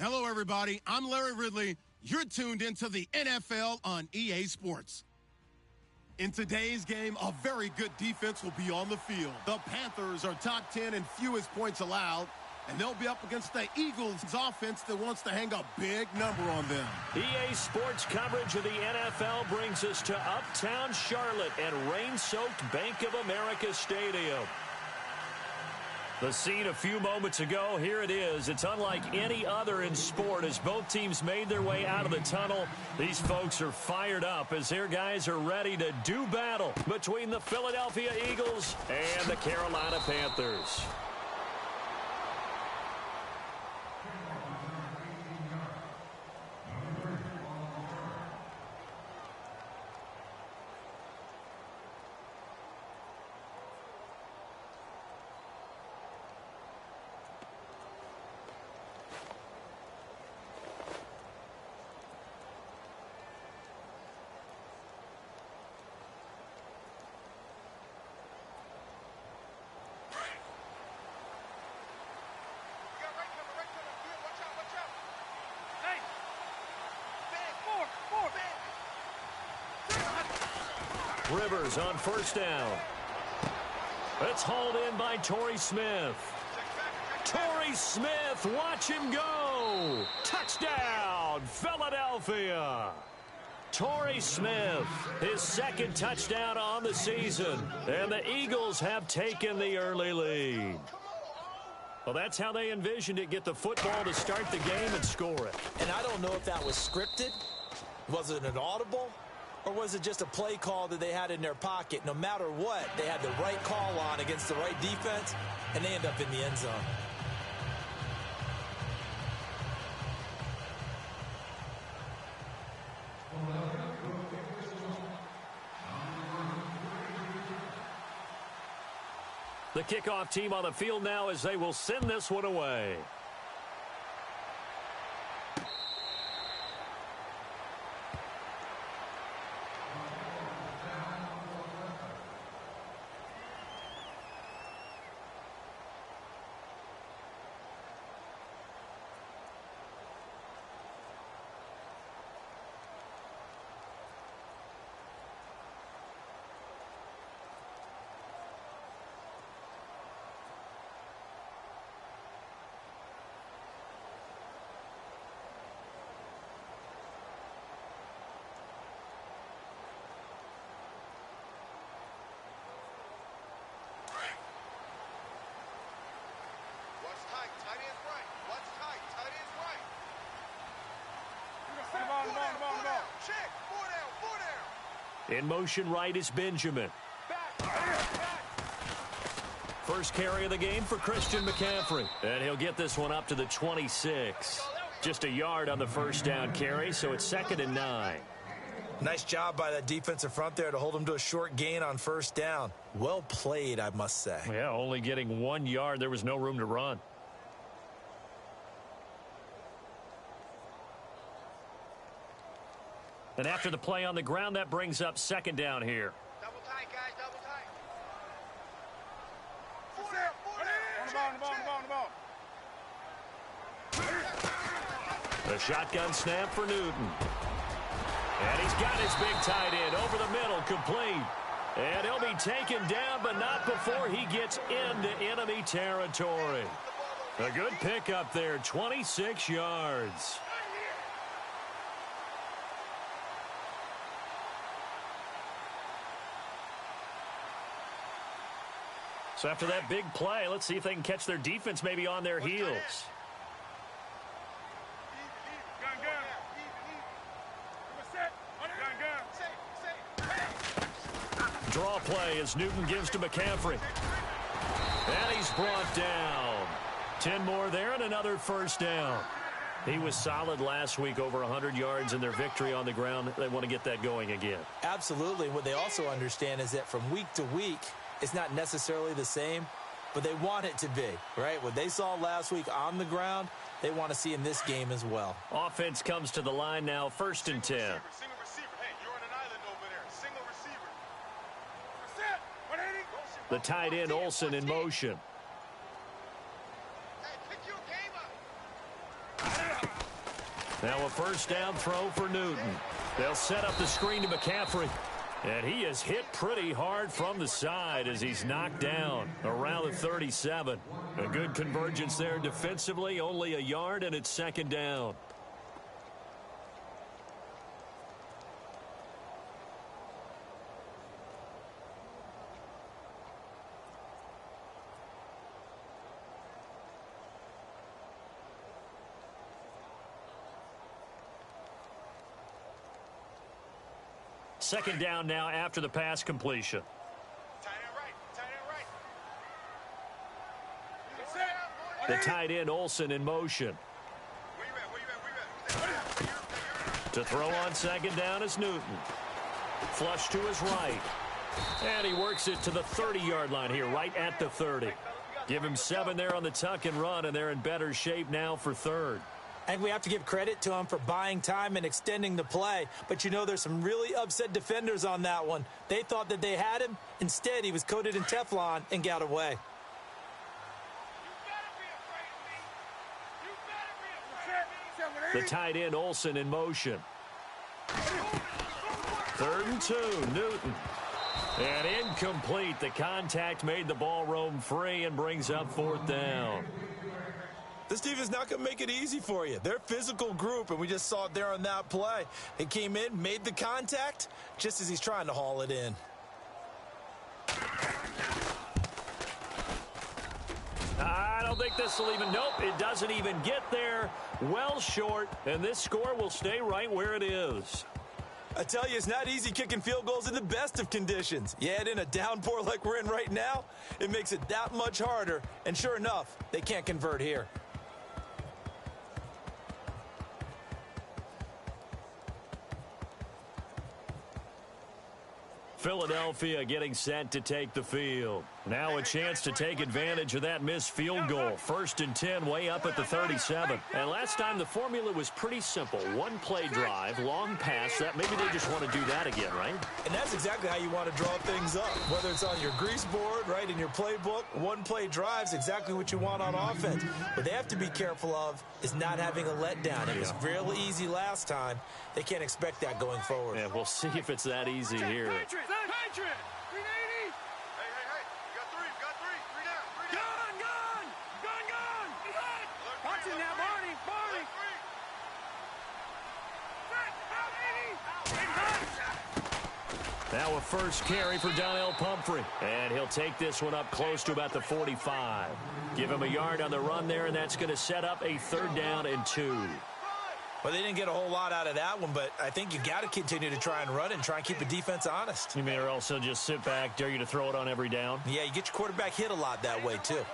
Hello, everybody. I'm Larry Ridley. You're tuned into the NFL on EA Sports. In today's game, a very good defense will be on the field. The Panthers are top 10 in fewest points allowed, and they'll be up against the Eagles' offense that wants to hang a big number on them. EA Sports coverage of the NFL brings us to Uptown Charlotte and rain-soaked Bank of America Stadium. The scene a few moments ago, here it is. It's unlike any other in sport as both teams made their way out of the tunnel. These folks are fired up as their guys are ready to do battle between the Philadelphia Eagles and the Carolina Panthers. Rivers on first down. It's hauled in by Torrey Smith. Torrey Smith, watch him go. Touchdown, Philadelphia. Torrey Smith, his second touchdown on the season. And the Eagles have taken the early lead. Well, that's how they envisioned it, get the football to start the game and score it. And I don't know if that was scripted. Was it an audible? Or was it just a play call that they had in their pocket? No matter what, they had the right call on against the right defense, and they end up in the end zone. The kickoff team on the field now as they will send this one away. In motion right is Benjamin. First carry of the game for Christian McCaffrey. And he'll get this one up to the 26. Just a yard on the first down carry, so it's 2nd and 9. Nice job by that defensive front there to hold him to a short gain on first down. Well played, I must say. Yeah, only getting 1 yard. There was no room to run. And after the play on the ground, that brings up 2nd down here. Double tight, guys, double tight. The shotgun snap for Newton. And he's got his big tight end over the middle, complete. And he'll be taken down, but not before he gets into enemy territory. A good pickup there, 26 yards. So after that big play, let's see if they can catch their defense maybe on their heels. Draw play as Newton gives to McCaffrey. And he's brought down. 10 more there and another first down. He was solid last week, over 100 yards in their victory on the ground. They want to get that going again. Absolutely. What they also understand is that from week to week, it's not necessarily the same, but they want it to be, right? What they saw last week on the ground, they want to see in this game as well. Offense comes to the line now, 1st and 10. Single receiver. Hey, you're on an island over there. Single receiver. Set. 180. The tight end, Olsen, in motion. Hey, pick your game up. Now a first down throw for Newton. They'll set up the screen to McCaffrey. And he is hit pretty hard from the side as he's knocked down around the 37. A good convergence there defensively, only a yard, and it's second down. Second down now after the pass completion. Tight end right. Tight end right. The tight end Olsen in motion. Where you at? To throw on second down is Newton. Flush to his right. And he works it to the 30-yard line here, right at the 30. Give him 7 there on the tuck and run, and they're in better shape now for third. And we have to give credit to him for buying time and extending the play. But, you know, there's some really upset defenders on that one. They thought that they had him. Instead, he was coated in Teflon and got away. The tight end Olsen in motion. 3rd and 2, Newton. And incomplete. The contact made the ball roam free and brings up 4th down. This team is not going to make it easy for you. They're a physical group, and we just saw it there on that play. He came in, made the contact, just as he's trying to haul it in. I don't think this will even, nope, it doesn't even get there. Well short, and this score will stay right where it is. I tell you, it's not easy kicking field goals in the best of conditions. You add in a downpour like we're in right now, it makes it that much harder. And sure enough, they can't convert here. Philadelphia getting set to take the field. Now a chance to take advantage of that missed field goal. 1st and 10, way up at the 37. And last time the formula was pretty simple. One play drive, long pass. That maybe they just want to do that again, right? And that's exactly how you want to draw things up. Whether it's on your grease board, right, in your playbook, one play drive's exactly what you want on offense. What they have to be careful of is not having a letdown. It was real easy last time. They can't expect that going forward. Yeah, we'll see if it's that easy here. Patriot! 380! Hey, you got three. Three down. Gone! Watch it now, Barney! Now a first carry for Donnell Pumphrey. And he'll take this one up close to about the 45. Give him a yard on the run there, and that's going to set up a 3rd down and 2. Well, they didn't get a whole lot out of that one, but I think you got to continue to try and run and try and keep the defense honest. You may also just sit back, dare you to throw it on every down. Yeah, you get your quarterback hit a lot that way, too.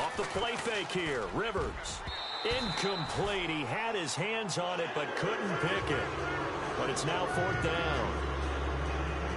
Off the play fake here, Rivers. Incomplete. He had his hands on it but couldn't pick it. But it's now 4th down.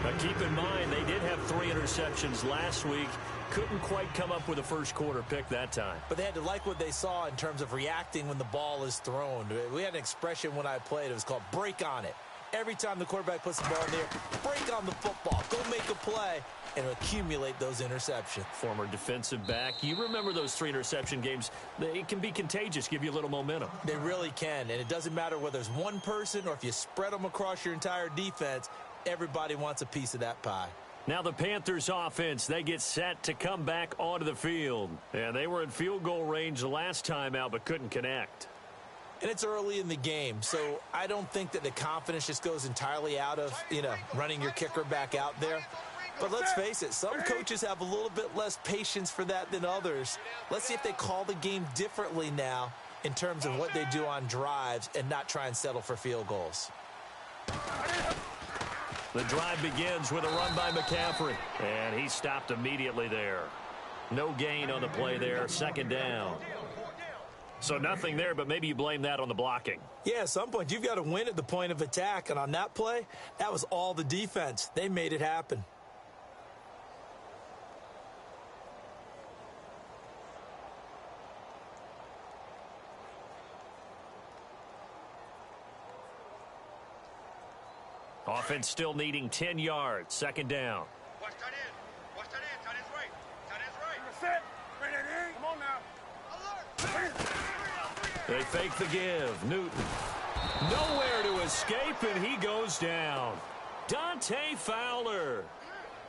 Now keep in mind, they did have 3 interceptions last week. Couldn't quite come up with a first quarter pick that time. But they had to like what they saw in terms of reacting when the ball is thrown. We had an expression when I played. It was called break on it. Every time the quarterback puts the ball in the air, break on the football. Go make a play and accumulate those interceptions. Former defensive back. You remember those 3 interception games. It can be contagious, give you a little momentum. They really can, and it doesn't matter whether it's one person or if you spread them across your entire defense, everybody wants a piece of that pie. Now the Panthers offense, they get set to come back onto the field. And they were in field goal range the last time out but couldn't connect. And it's early in the game, so I don't think that the confidence just goes entirely out of, running your kicker back out there. But let's face it, some coaches have a little bit less patience for that than others. Let's see if they call the game differently now in terms of what they do on drives and not try and settle for field goals. The drive begins with a run by McCaffrey, and he stopped immediately there. No gain on the play there, 2nd down. So nothing there, but maybe you blame that on the blocking. Yeah, at some point you've got to win at the point of attack, and on that play, that was all the defense. They made it happen. Offense still needing 10 yards. 2nd down. Watch tight end. Tight end's right. Set. Come on now. They fake the give. Newton. Nowhere to escape, and he goes down. Dante Fowler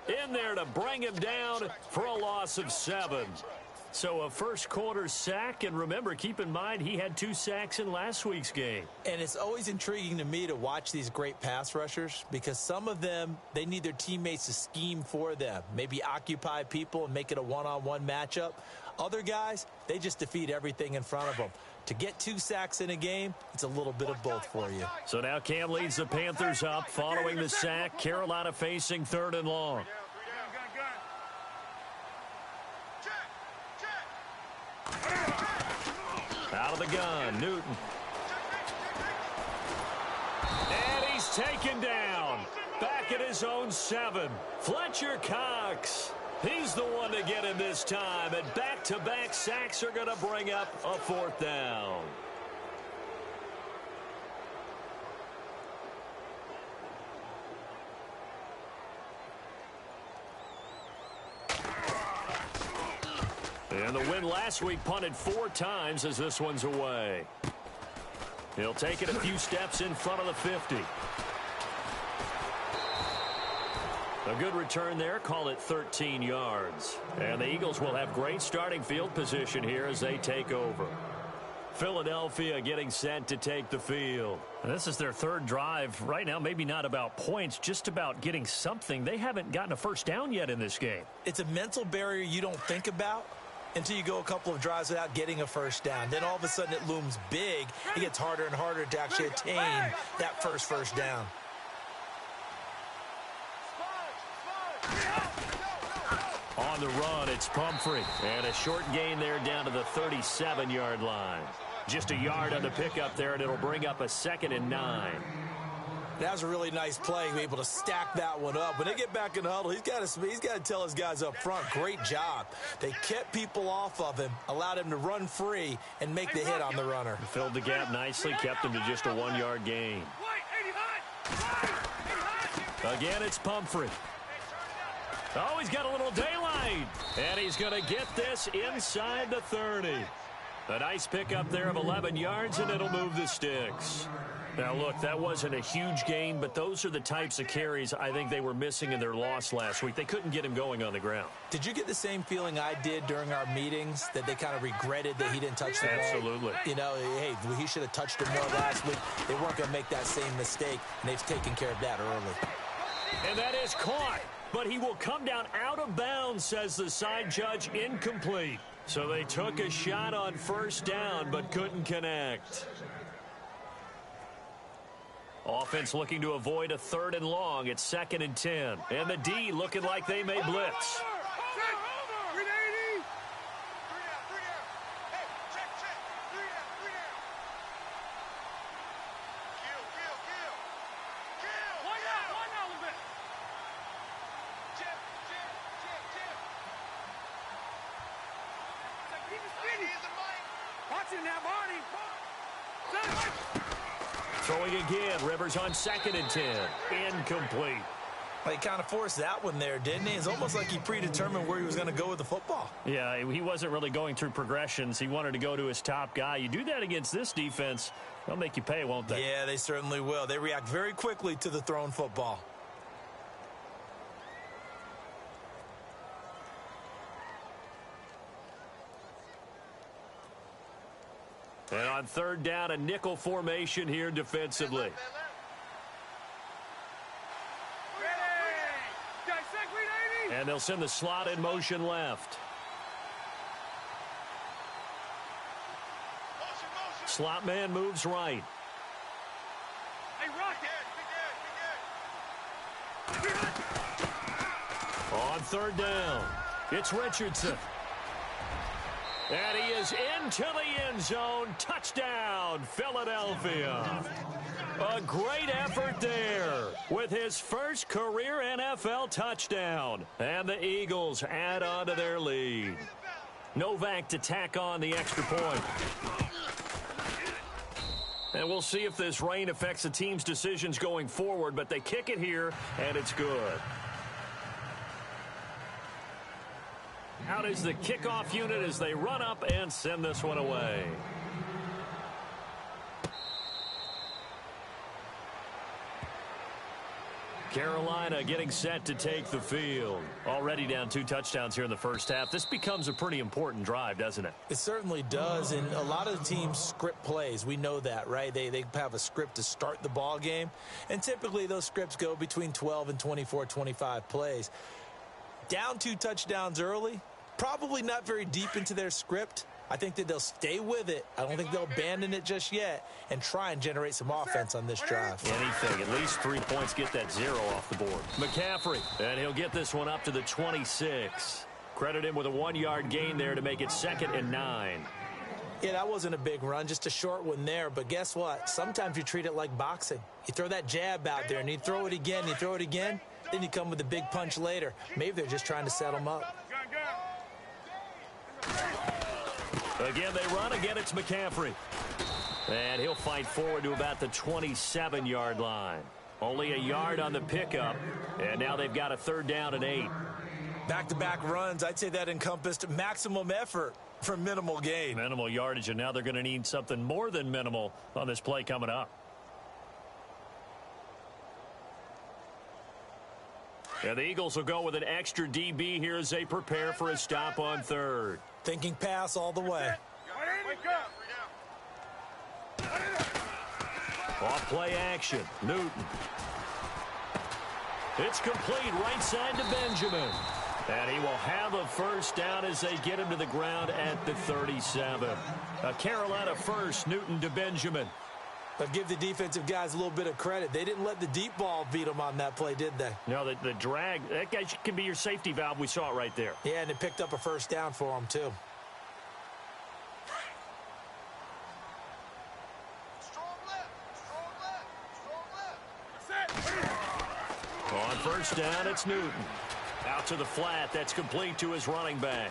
in there to bring him down for a loss of 7. So a first-quarter sack, and remember, keep in mind, he had 2 sacks in last week's game. And it's always intriguing to me to watch these great pass rushers because some of them, they need their teammates to scheme for them, maybe occupy people and make it a one-on-one matchup. Other guys, they just defeat everything in front of them. To get 2 sacks in a game, it's a little bit of both for you. So now Cam leads the Panthers up following the sack. Carolina facing 3rd and long. Out of the gun, Newton. And he's taken down. Back at his own 7. Fletcher Cox. He's the one to get him this time. And back-to-back sacks are going to bring up a 4th down. And the win last week punted 4 times as this one's away. He'll take it a few steps in front of the 50. A good return there, call it 13 yards. And the Eagles will have great starting field position here as they take over. Philadelphia getting set to take the field. And this is their 3rd drive. Right now, maybe not about points, just about getting something. They haven't gotten a first down yet in this game. It's a mental barrier you don't think about until you go a couple of drives without getting a first down. Then all of a sudden it looms big. It gets harder and harder to actually attain that first down. On the run, it's Pumphrey. And a short gain there down to the 37-yard line. Just a yard on the pickup there, and it'll bring up a 2nd and 9. That was a really nice play, able to stack that one up. When they get back in the huddle, he's got to tell his guys up front, great job. They kept people off of him, allowed him to run free, and make the hit on the runner. Filled the gap nicely, kept him to just a 1-yard gain. Again, it's Pumphrey. Oh, he's got a little daylight. And he's going to get this inside the 30. A nice pickup there of 11 yards, and it'll move the sticks. Now, look, that wasn't a huge gain, but those are the types of carries I think they were missing in their loss last week. They couldn't get him going on the ground. Did you get the same feeling I did during our meetings, that they kind of regretted that he didn't touch the ball? Absolutely. You know, hey, he should have touched it more last week. They weren't going to make that same mistake, and they've taken care of that early. And that is caught, but he will come down out of bounds, says the side judge, incomplete. So they took a shot on first down, but couldn't connect. Offense looking to avoid a 3rd and long. It's 2nd and 10. And the D looking like they may blitz. Throwing again, Rivers on 2nd and 10. Incomplete. Well, he kind of forced that one there, didn't he? It's almost like he predetermined where he was going to go with the football. Yeah, he wasn't really going through progressions. He wanted to go to his top guy. You do that against this defense, they'll make you pay, won't they? Yeah, they certainly will. They react very quickly to the thrown football. And on 3rd down, a nickel formation here defensively. And they'll send the slot in motion left. Slot man moves right. On 3rd down, it's Richardson. And he is into the end zone. Touchdown, Philadelphia. A great effort there with his first career NFL touchdown. And the Eagles add on to their lead. Novak to tack on the extra point. And we'll see if this rain affects the team's decisions going forward, but they kick it here, and it's good. Out is the kickoff unit as they run up and send this one away. Carolina getting set to take the field. Already down 2 touchdowns here in the first half. This becomes a pretty important drive, doesn't it? It certainly does, and a lot of the teams script plays. We know that, right? They have a script to start the ball game, and typically those scripts go between 12 and 24, 25 plays. Down 2 touchdowns early, probably not very deep into their script. I think that they'll stay with it. I don't think they'll abandon it just yet and try and generate some offense on this drive. Anything. At least 3 points, get that 0 off the board. McCaffrey, and he'll get this one up to the 26. Credit him with a 1-yard gain there to make it 2nd and 9. Yeah, that wasn't a big run, just a short one there. But guess what? Sometimes you treat it like boxing. You throw that jab out there, and you throw it again, then you come with a big punch later. Maybe they're just trying to set them up. Again, they run. Again, it's McCaffrey. And he'll fight forward to about the 27-yard line. Only a yard on the pickup, and now they've got a 3rd down and 8. Back-to-back runs, I'd say that encompassed maximum effort for minimal gain. Minimal yardage, and now they're going to need something more than minimal on this play coming up. And the Eagles will go with an extra DB here as they prepare for a stop on 3rd. Thinking pass all the way. Off play action. Newton. It's complete right side to Benjamin. And he will have a 1st down as they get him to the ground at the 37. A Carolina 1st, Newton to Benjamin. But give the defensive guys a little bit of credit. They didn't let the deep ball beat them on that play, did they? No, the drag, that guy can be your safety valve. We saw it right there. Yeah, and it picked up a 1st down for them, too. On 1st down, it's Newton. Out to the flat. That's complete to his running back.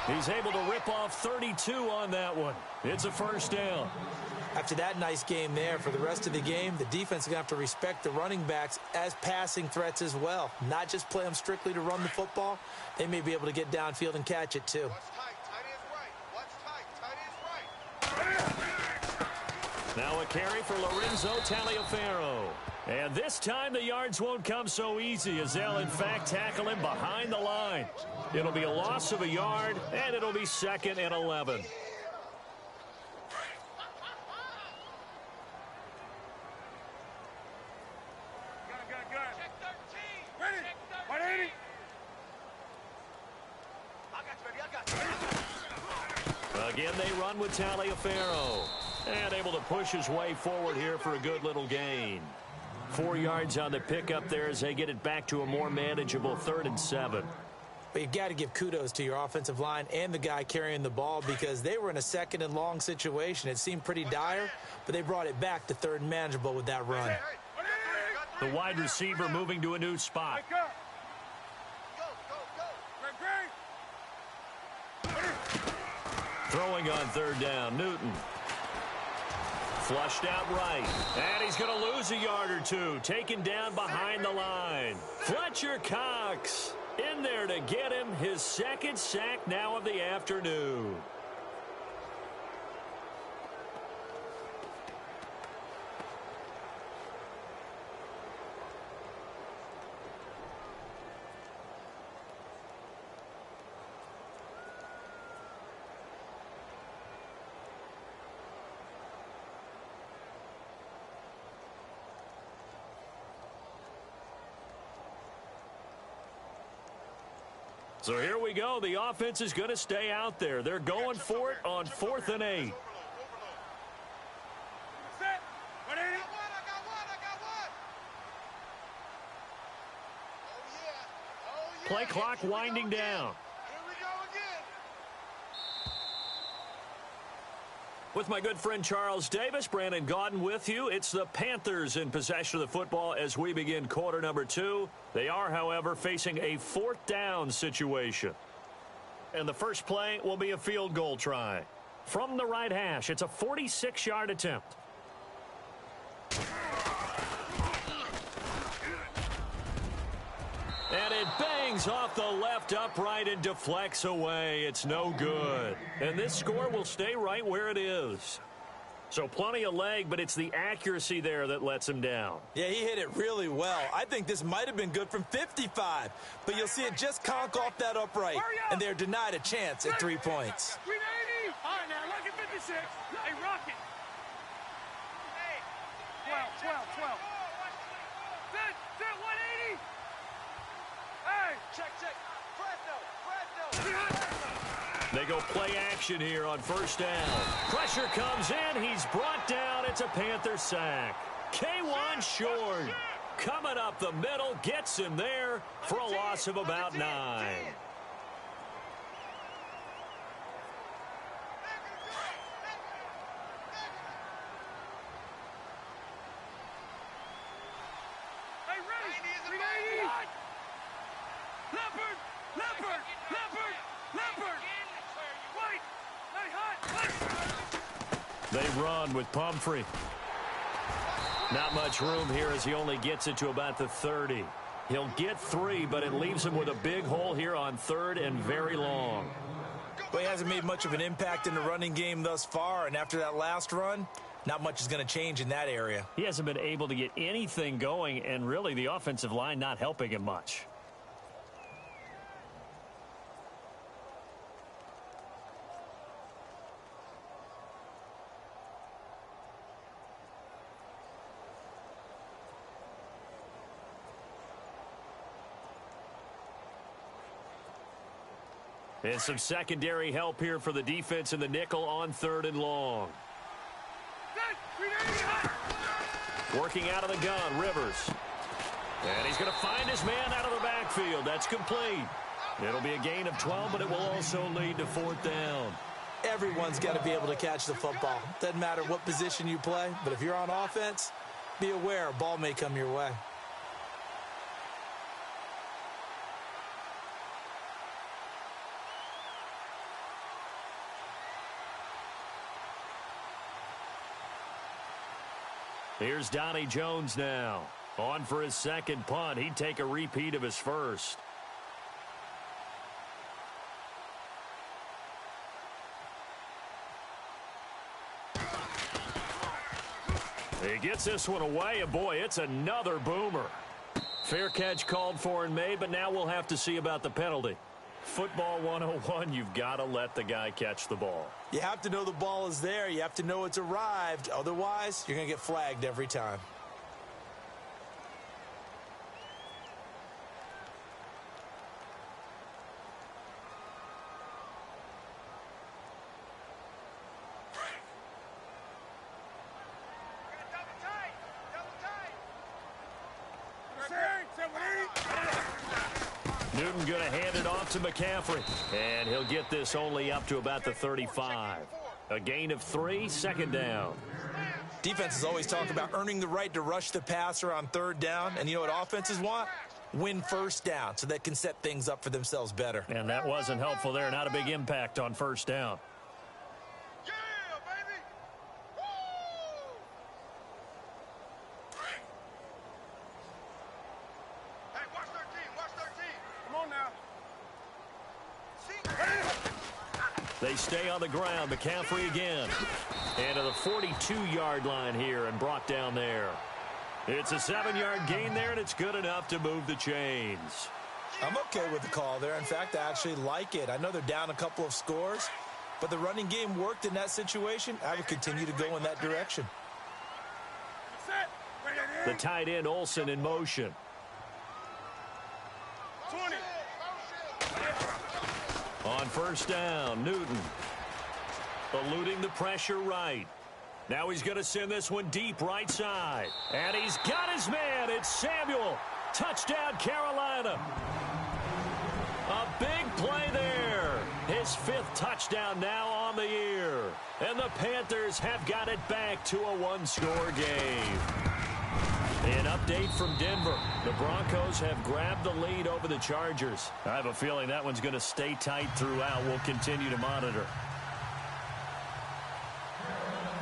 He's able to rip off 32 on that one. It's a 1st down. After that nice game there, for the rest of the game, the defense is going to have to respect the running backs as passing threats as well. Not just play them strictly to run the football. They may be able to get downfield and catch it, too. Now a carry for Lorenzo Taliaferro. And this time the yards won't come so easy as they'll, in fact, tackle him behind the line. It'll be a loss of a yard, and it'll be 2nd and 11. Again, they run with Taliaferro. And able to push his way forward here for a good little gain. 4 yards on the pickup there as they get it back to a more manageable 3rd and 7. But you've got to give kudos to your offensive line and the guy carrying the ball because they were in a 2nd and long situation. It seemed pretty dire, but they brought it back to 3rd and manageable with that run. The wide receiver moving to a new spot. Throwing on 3rd down, Newton. Flushed out right. And he's going to lose a yard or 2. Taken down behind the line. Fletcher Cox in there to get him his 2nd sack now of the afternoon. So here we go. The offense is going to stay out there. They're going for it on 4th and 8. Play clock winding down. With my good friend Charles Davis, Brandon Gaudin with you. It's the Panthers in possession of the football as we begin quarter number 2. They are, however, facing a 4th down situation. And the first play will be a field goal try. From the right hash, it's a 46-yard attempt. And it bangs off the left left upright and deflects away. It's no good. And this score will stay right where it is. So plenty of leg, but it's the accuracy there that lets him down. Yeah, he hit it really well. I think this might have been good from 55, but you'll see it just conk off that upright, and they're denied a chance at 3 points. 380. All right, now, look at 56. Hey, Rocket. 12. Sit, 180. Hey. Check. They go play action here on first down. Pressure comes in. He's brought down. It's a Panther sack. K1 short. Coming up the middle. Gets him there for a loss of about 9. Hey, ready. 380. Leopard. Wait. Hey, hot. They run with Pumphrey. Not much room here as he only gets it to about the 30. He'll get 3, but it leaves him with a big hole here on 3rd and very long. Well, he hasn't made much of an impact in the running game thus far, and after that last run, not much is going to change in that area. He hasn't been able to get anything going, and really the offensive line not helping him much. And some secondary help here for the defense in the nickel on 3rd and long. Working out of the gun, Rivers. And he's going to find his man out of the backfield. That's complete. It'll be a gain of 12, but it will also lead to 4th down. Everyone's got to be able to catch the football. Doesn't matter what position you play, but if you're on offense, be aware a ball may come your way. Here's Donnie Jones now. On for his second punt. He'd take a repeat of his first. He gets this one away, and boy, it's another boomer. Fair catch called for and made, but now we'll have to see about the penalty. Football 101, you've got to let the guy catch the ball. You have to know the ball is there. You have to know it's arrived. Otherwise, you're going to get flagged every time. Newton going to hand it off to McCaffrey. And he'll get this only up to about the 35. A gain of 3, 2nd down. Defenses always talk about earning the right to rush the passer on 3rd down. And you know what offenses want? Win 1st down so they can set things up for themselves better. And that wasn't helpful there. Not a big impact on 1st down. They stay on the ground. McCaffrey again. And to the 42-yard line here and brought down there. It's a 7-yard gain there, and it's good enough to move the chains. I'm okay with the call there. In fact, I actually like it. I know they're down a couple of scores, but the running game worked in that situation. I would continue to go in that direction. The tight end, Olsen, in motion. 20. On 1st down, Newton. Eluding the pressure right. Now he's going to send this one deep right side. And he's got his man. It's Samuel. Touchdown, Carolina. A big play there. His 5th touchdown now on the year. And the Panthers have got it back to a 1-score game. An update from Denver. The Broncos have grabbed the lead over the Chargers. I have a feeling that one's going to stay tight throughout. We'll continue to monitor.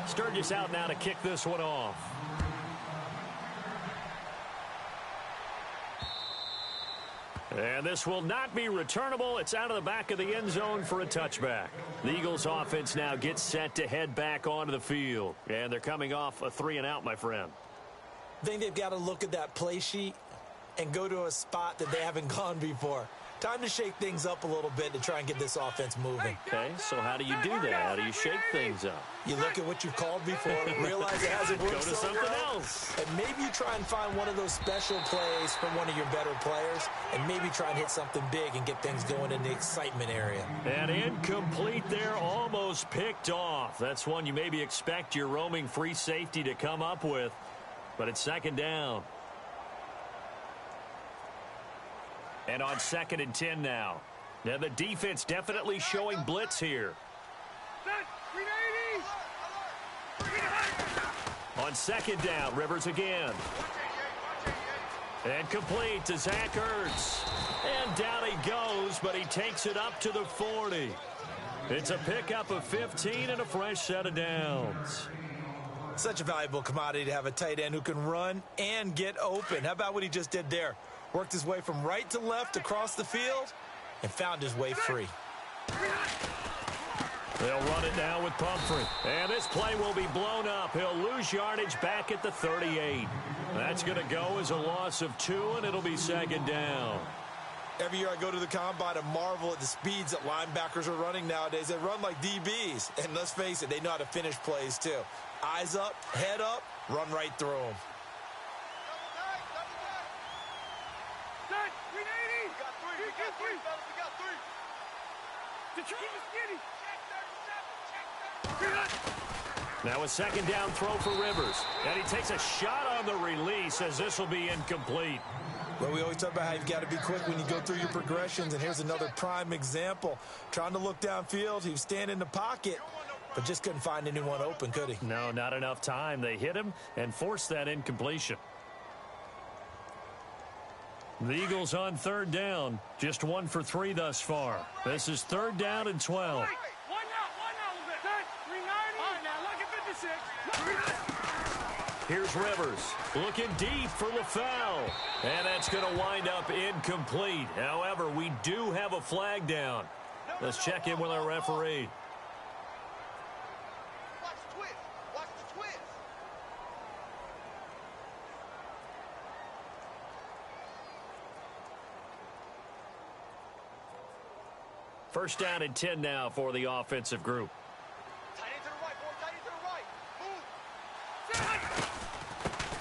Sturgis out now to kick this one off. And this will not be returnable. It's out of the back of the end zone for a touchback. The Eagles offense now gets set to head back onto the field. And they're coming off a 3-and-out, my friend. I think they've got to look at that play sheet and go to a spot that they haven't gone before. Time to shake things up a little bit to try and get this offense moving. Okay, so how do you do that? How do you shake things up? You look at what you've called before, realize it hasn't worked Go to so something well, else. and maybe you try and find one of those special plays from one of your better players, and maybe try and hit something big and get things going in the excitement area. And incomplete there, almost picked off. That's one you maybe expect your roaming free safety to come up with, but it's second down. And on 2nd and 10 now. Now the defense definitely showing blitz here. On 2nd down, Rivers again. And complete to Zach Ertz. And down he goes, but he takes it up to the 40. It's a pickup of 15 and a fresh set of downs. Such a valuable commodity to have a tight end who can run and get open. How about what he just did there? Worked his way from right to left across the field and found his way free. They'll run it now with Pumphrey. And this play will be blown up. He'll lose yardage back at the 38. That's going to go as a loss of 2, and it'll be second down. Every year I go to the combine and marvel at the speeds that linebackers are running nowadays. They run like DBs. And let's face it, they know how to finish plays too. Eyes up, head up, run right through them. Now a second down throw for Rivers. And he takes a shot on the release as this will be incomplete. Well, we always talk about how you've got to be quick when you go through your progressions, and here's another prime example. Trying to look downfield, he was standing in the pocket, but just couldn't find anyone open, could he? No, not enough time. They hit him and forced that incompletion. The Eagles on 3rd down, just 1 for 3 thus far. This is 3rd down and 12. Here's Rivers looking deep for LaFell. And that's going to wind up incomplete. However, we do have a flag down. Let's check in with our referee. Watch the twist. Watch the twist. First down and 10 now for the offensive group. Tight end to the right, boy. Tight end to the right.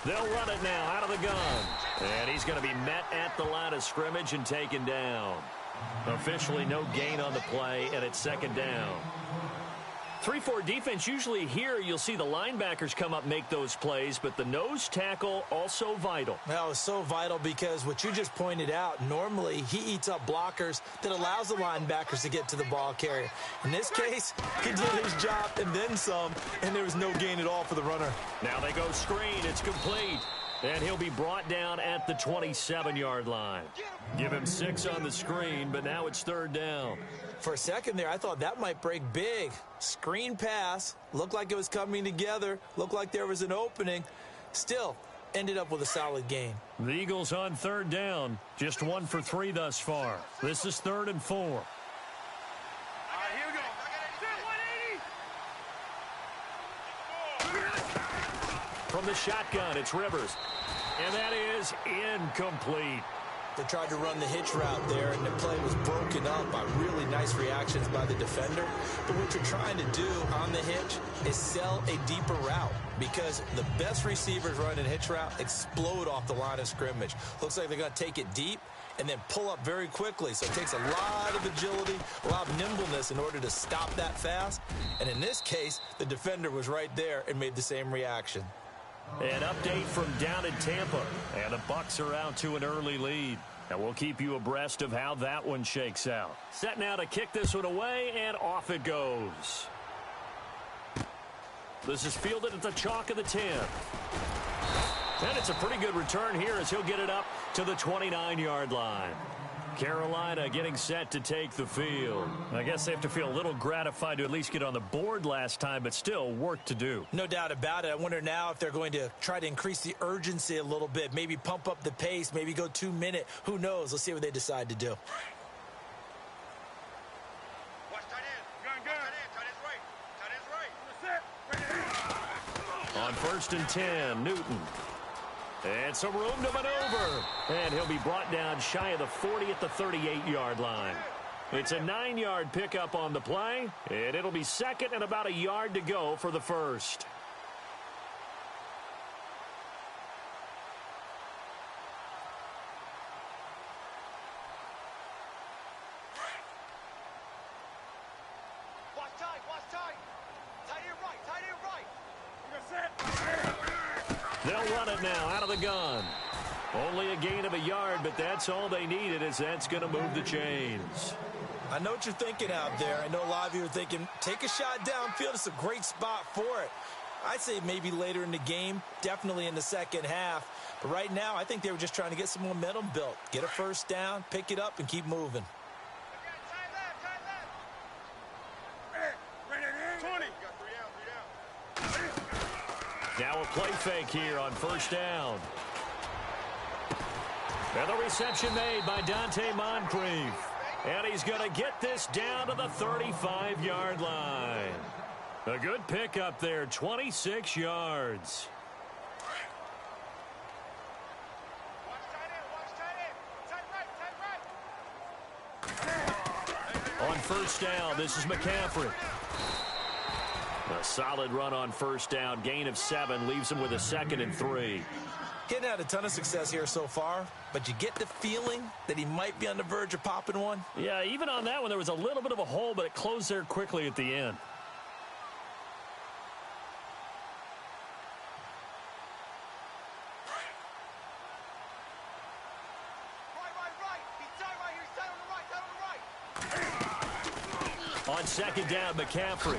They'll run it now out of the gun. And he's going to be met at the line of scrimmage and taken down. Officially no gain on the play, and it's second down. 3-4 defense, usually here you'll see the linebackers come up, make those plays, but the nose tackle also vital. Well, it's so vital because what you just pointed out, normally he eats up blockers that allows the linebackers to get to the ball carrier. In this case, he did his job and then some, and there was no gain at all for the runner. Now they go screen. It's complete. And he'll be brought down at the 27-yard line. Give him 6 on the screen, but now it's 3rd down. For a second there, I thought that might break big. Screen pass, looked like it was coming together, looked like there was an opening. Still, ended up with a solid gain. The Eagles on 3rd down, just 1 for 3 thus far. This is 3rd and 4. All right, here we go. From the shotgun, it's Rivers. And that is incomplete. They tried to run the hitch route there, and the play was broken up by really nice reactions by the defender. But what you're trying to do on the hitch is sell a deeper route, because the best receivers running hitch route explode off the line of scrimmage. Looks like they're going to take it deep and then pull up very quickly. So it takes a lot of agility, a lot of nimbleness in order to stop that fast. And in this case, the defender was right there and made the same reaction. An update from down in Tampa. And the Bucs are out to an early lead. And we'll keep you abreast of how that one shakes out. Set now to kick this one away, and off it goes. This is fielded at the chalk of the 10. And it's a pretty good return here as he'll get it up to the 29-yard line. Carolina getting set to take the field. I guess they have to feel a little gratified to at least get on the board last time, but still work to do. No doubt about it. I wonder now if they're going to try to increase the urgency a little bit, maybe pump up the pace, maybe go 2 minute. Who knows? Let's see what they decide to do. Watch tight end. Gun. Tight end's right. Tight end's right. On 1st and 10, Newton. And some room to maneuver. And he'll be brought down shy of the 40 at the 38-yard line. It's a 9-yard pickup on the play, and it'll be second and about a yard to go for the first. Watch tight. Tight end right. They'll run it now out of the gun. Only a gain of a yard, but that's all they needed, as that's going to move the chains. I know what you're thinking out there. I know a lot of you are thinking, take a shot downfield. It's a great spot for it. I'd say maybe later in the game, definitely in the second half. But right now, I think they were just trying to get some momentum built. Get a first down, pick it up, and keep moving. Now a play fake here on 1st down. And the reception made by Dante Moncrief. And he's going to get this down to the 35-yard line. A good pickup there, 26 yards. On 1st down, this is McCaffrey. A solid run on 1st down. Gain of 7 leaves him with a 2nd and 3. Getting had a ton of success here so far, but you get the feeling that he might be on the verge of popping one. Yeah, even on that one, there was a little bit of a hole, but it closed there quickly at the end. On 2nd down, McCaffrey.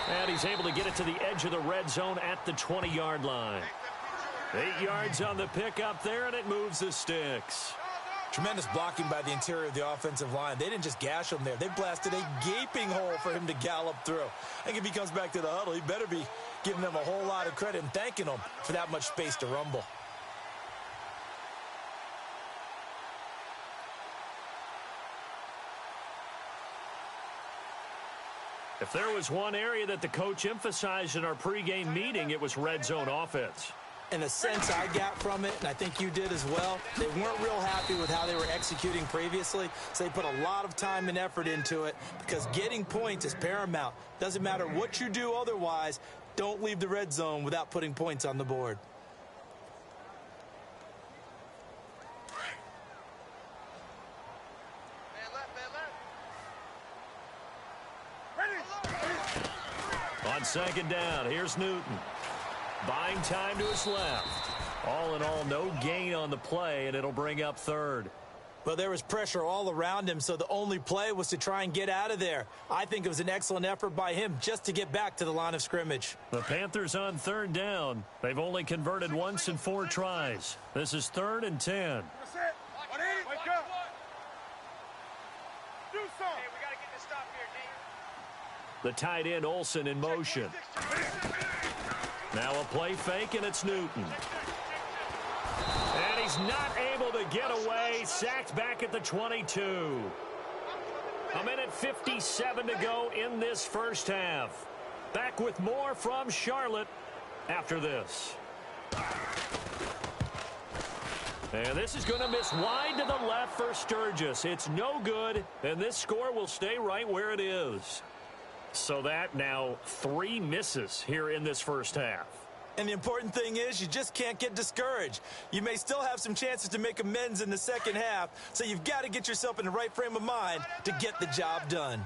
And he's able to get it to the edge of the red zone at the 20-yard line. 8 yards on the pickup there, and it moves the sticks. Tremendous blocking by the interior of the offensive line. They didn't just gash him there. They blasted a gaping hole for him to gallop through. I think if he comes back to the huddle, he better be giving them a whole lot of credit and thanking them for that much space to rumble. If there was one area that the coach emphasized in our pregame meeting, it was red zone offense. In a sense I got from it, and I think you did as well, they weren't real happy with how they were executing previously, so they put a lot of time and effort into it because getting points is paramount. Doesn't matter what you do otherwise, don't leave the red zone without putting points on the board. On 2nd down, here's Newton. Buying time to his left. All in all, no gain on the play, and it'll bring up 3rd. Well, there was pressure all around him, so the only play was to try and get out of there. I think it was an excellent effort by him just to get back to the line of scrimmage. The Panthers on 3rd down. They've only converted once in 4 tries. This is 3rd and 10. Wake up. Do something. Hey, we got to get this stop here, D. The tight end Olsen in motion. Now a play fake, and it's Newton. And he's not able to get away. Sacked back at the 22. A minute 57 to go in this first half. Back with more from Charlotte after this. And this is going to miss wide to the left for Sturgis. It's no good, and this score will stay right where it is. So that now 3 misses here in this first half. And the important thing is you just can't get discouraged. You may still have some chances to make amends in the second half, so you've got to get yourself in the right frame of mind to get the job done.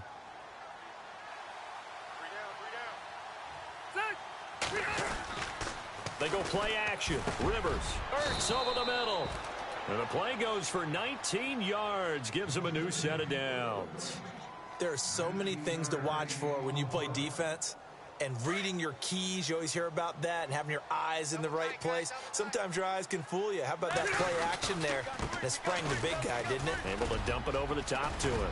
They go play action. Rivers. Ertz over the middle. And the play goes for 19 yards. Gives him a new set of downs. There are so many things to watch for when you play defense. and reading your keys. You always hear about that, and having your eyes in the right place. Sometimes your eyes can fool you. How about that play action there? That sprang the big guy, didn't it? Able to dump it over the top to him.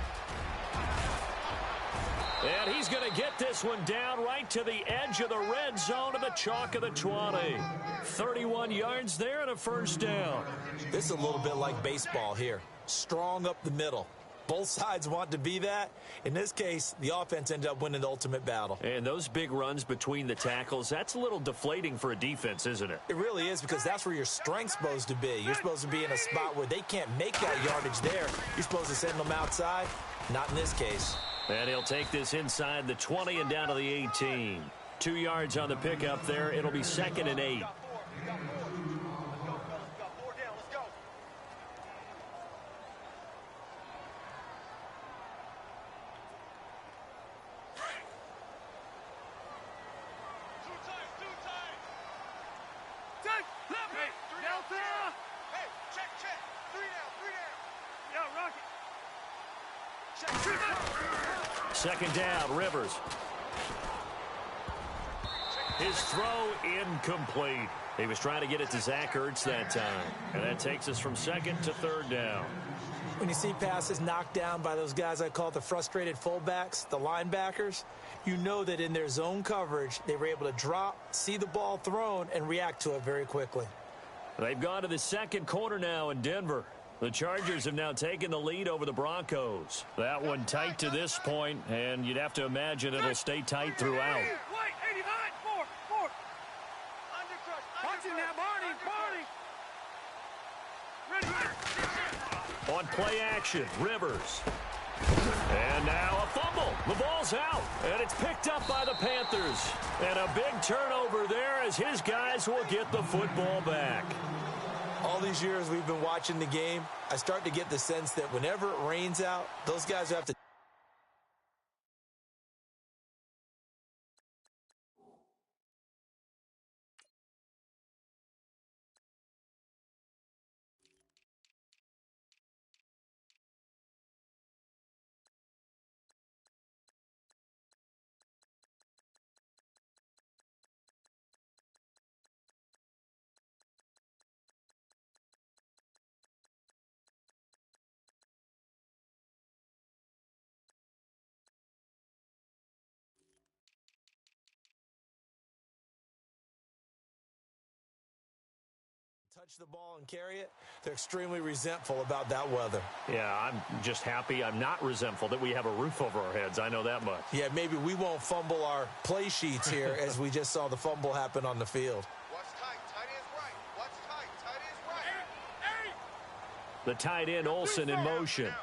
And he's going to get this one down right to the edge of the red zone to the chalk of the 20. 31 yards there and a first down. This is a little bit like baseball here. Strong up the middle. Both sides want to be that. In this case, the offense ended up winning the ultimate battle. And those big runs between the tackles, that's a little deflating for a defense, isn't it? It really is, because that's where your strength's supposed to be. You're supposed to be in a spot where they can't make that yardage there. You're supposed to send them outside. Not in this case. And he'll take this inside the 20 and down to the 18. 2 yards on the pickup there. It'll be 2nd and 8. Second down, Rivers. His throw incomplete. He was trying to get it to Zach Ertz that time. And that takes us from 2nd to 3rd down. When you see passes knocked down by those guys I call the frustrated fullbacks, the linebackers, you know that in their zone coverage, they were able to drop, see the ball thrown, and react to it very quickly. They've gone to the second quarter now in Denver. The Chargers have now taken the lead over the Broncos. That one tight to this point, and you'd have to imagine it'll stay tight throughout. Wait, 89, 4. Watch him now, Barney. Ready. On play action, Rivers. And now a fumble. The ball's out, and it's picked up by the Panthers. And a big turnover there as his guys will get the football back. All these years we've been watching the game, I start to get the sense that whenever it rains out, those guys have to touch the ball and carry it. They're extremely resentful about that weather. Yeah, I'm just happy I'm not resentful that we have a roof over our heads. I know that much. Yeah, maybe we won't fumble our play sheets here as we just saw the fumble happen on the field. What's tight? Tight end's right. What's tight? Tight end's right. The tight end, Olsen, in motion.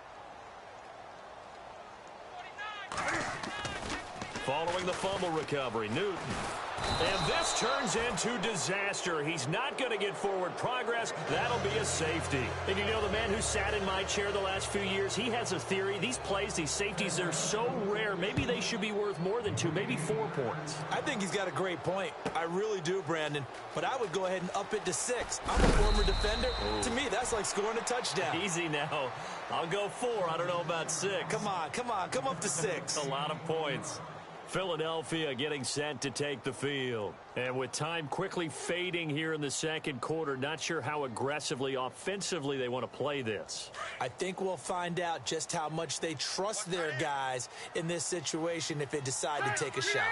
Following the fumble recovery, Newton. And this turns into disaster. He's not going to get forward progress. That'll be a safety. And you know, the man who sat in my chair the last few years, he has a theory. These plays, these safeties, they're so rare. Maybe they should be worth more than 2, maybe 4 points. I think he's got a great point. I really do, Brandon. But I would go ahead and up it to 6. I'm a former defender. Ooh. To me, that's like scoring a touchdown. Easy now. I'll go 4. I don't know about 6. Come on. Come up to 6. A lot of points. Philadelphia getting set to take the field. And with time quickly fading here in the second quarter, not sure how aggressively, offensively they want to play this. I think we'll find out just how much they trust their guys in this situation if they decide to take a shot.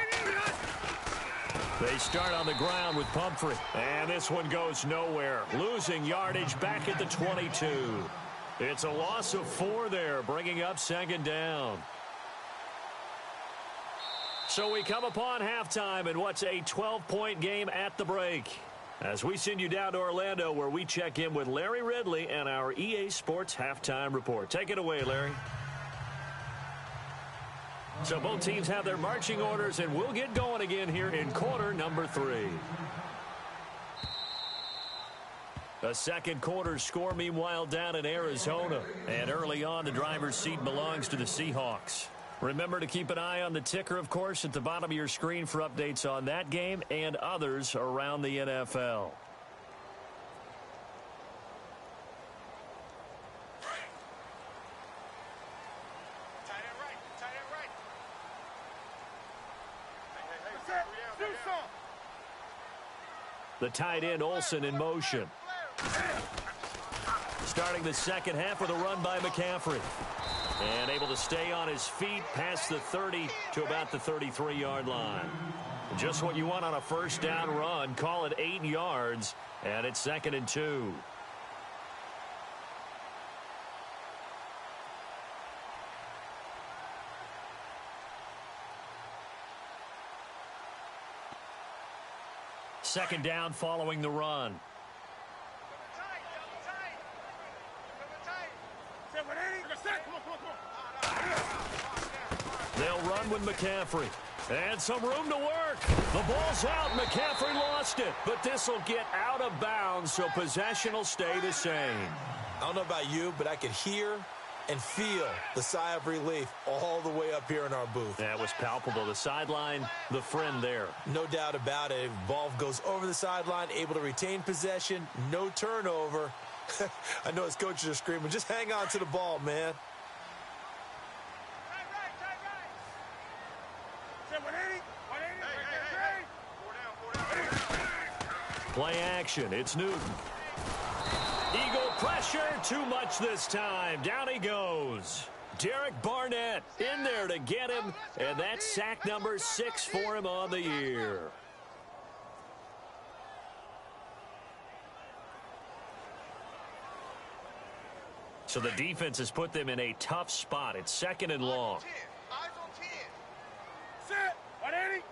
They start on the ground with Pumphrey. And this one goes nowhere. Losing yardage back at the 22. It's a loss of 4 there, bringing up second down. So we come upon halftime in what's a 12-point game at the break. As we send you down to Orlando, where we check in with Larry Ridley and our EA Sports Halftime Report. Take it away, Larry. So both teams have their marching orders, and we'll get going again here in quarter number 3. The second quarter score, meanwhile, down in Arizona. And early on, the driver's seat belongs to the Seahawks. Remember to keep an eye on the ticker, of course, at the bottom of your screen for updates on that game and others around the NFL. Tight end right. Tight end right. Hey. The tight end Olsen in motion. Starting the second half with a run by McCaffrey. And able to stay on his feet past the 30 to about the 33-yard line. Just what you want on a first down run. Call it 8 yards, and it's 2nd and 2. Second down following the run. They'll run with McCaffrey. And some room to work. The ball's out. McCaffrey lost it. But this will get out of bounds, so possession will stay the same. I don't know about you, but I could hear and feel the sigh of relief all the way up here in our booth. That was palpable. The sideline, the friend there. No doubt about it. Ball goes over the sideline, able to retain possession, no turnover. I know his coaches are screaming, just hang on to the ball, man. Play action. It's Newton. Eagle pressure. Too much this time. Down he goes. Derek Barnett in there to get him. And that's sack number 6 for him on the year. So the defense has put them in a tough spot. It's 2nd and long. Eyes on 10. Set. 180.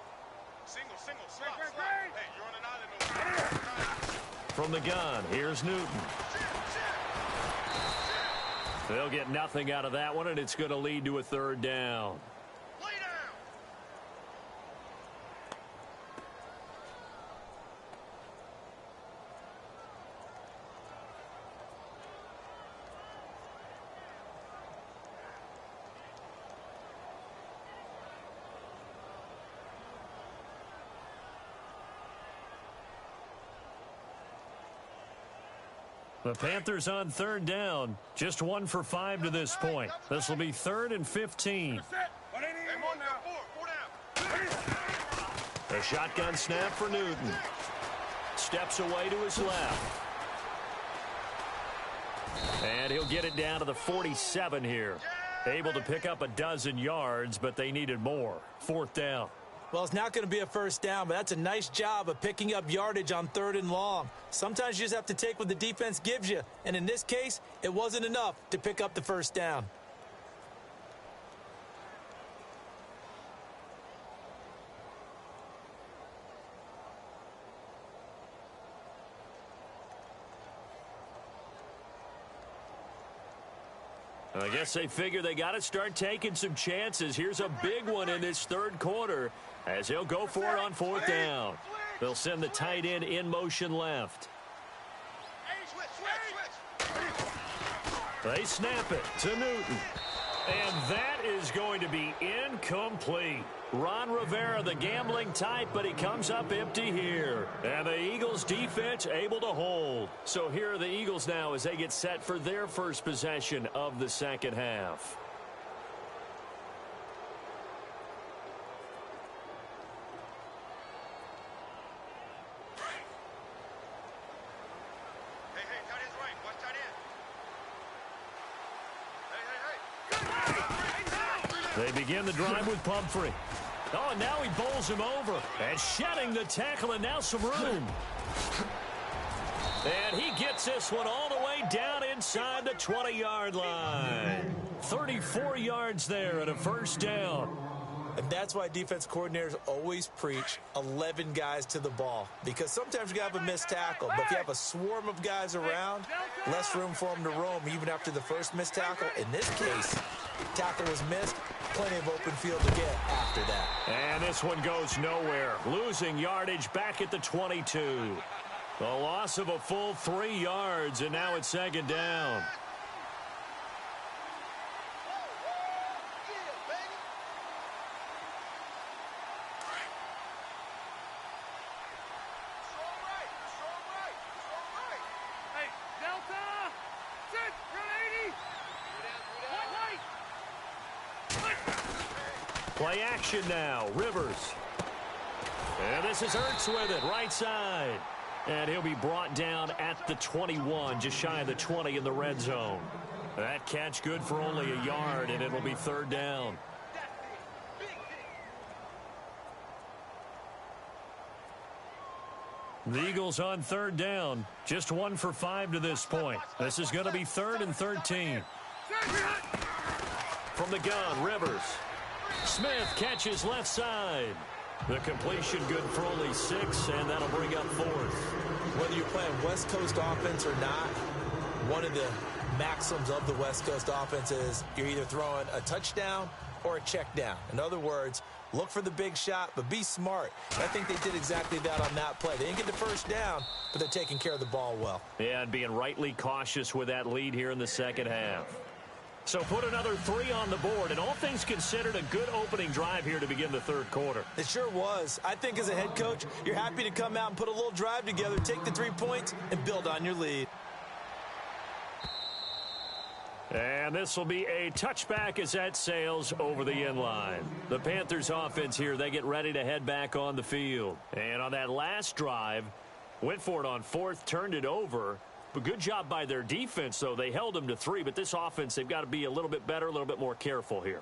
Single. Stop. Hey, you're on an island over there. From the gun, here's Newton. They'll get nothing out of that one, and it's going to lead to a 3rd down. Lay down. The Panthers on 3rd down. Just 1 for 5 to this point. This will be 3rd and 15. A shotgun snap for Newton. Steps away to his left. And he'll get it down to the 47 here. Able to pick up a dozen yards, but they needed more. 4th down. Well, it's not going to be a first down, but that's a nice job of picking up yardage on 3rd and long. Sometimes you just have to take what the defense gives you, and in this case, it wasn't enough to pick up the first down. I guess they figure they got to start taking some chances. Here's a big one in this 3rd quarter as he'll go for it on 4th down. They'll send the tight end in motion left. They snap it to Newton. And that is going to be incomplete. Ron Rivera, the gambling type, but he comes up empty here. And the Eagles defense able to hold. So here are the Eagles now as they get set for their first possession of the second half. They begin the drive with Pumphrey. Oh, and now he bowls him over. And shedding the tackle, and now some room. And he gets this one all the way down inside the 20-yard line. 34 yards there and a first down. And that's why defense coordinators always preach 11 guys to the ball. Because sometimes you have a missed tackle. But if you have a swarm of guys around, less room for them to roam even after the first missed tackle. In this case, tackle was missed. Plenty of open field to get after that. And this one goes nowhere. Losing yardage back at the 22. The loss of a full 3 yards, and now it's 2nd down. Play action now. Rivers. And this is Ertz with it, right side. And he'll be brought down at the 21, just shy of the 20 in the red zone. That catch good for only a yard, and it'll be third down. The Eagles on third down, just 1 for 5 to this point. This is going to be 3rd and 13. From the gun, Rivers. Smith catches left side. The completion good for only 6, and that'll bring up 4th. Whether you're playing West Coast offense or not, one of the maxims of the West Coast offense is you're either throwing a touchdown or a check down. In other words, look for the big shot, but be smart. I think they did exactly that on that play. They didn't get the first down, but they're taking care of the ball well. Yeah, and being rightly cautious with that lead here in the second half. So put another 3 on the board, and all things considered, a good opening drive here to begin the third quarter. It sure was. I think as a head coach, you're happy to come out and put a little drive together, take the 3 points, and build on your lead. And this will be a touchback as that sails over the end line. The Panthers offense here, they get ready to head back on the field. And on that last drive, went for it on 4th, turned it over. But good job by their defense, though. They held them to 3, but this offense, they've got to be a little bit better, a little bit more careful here.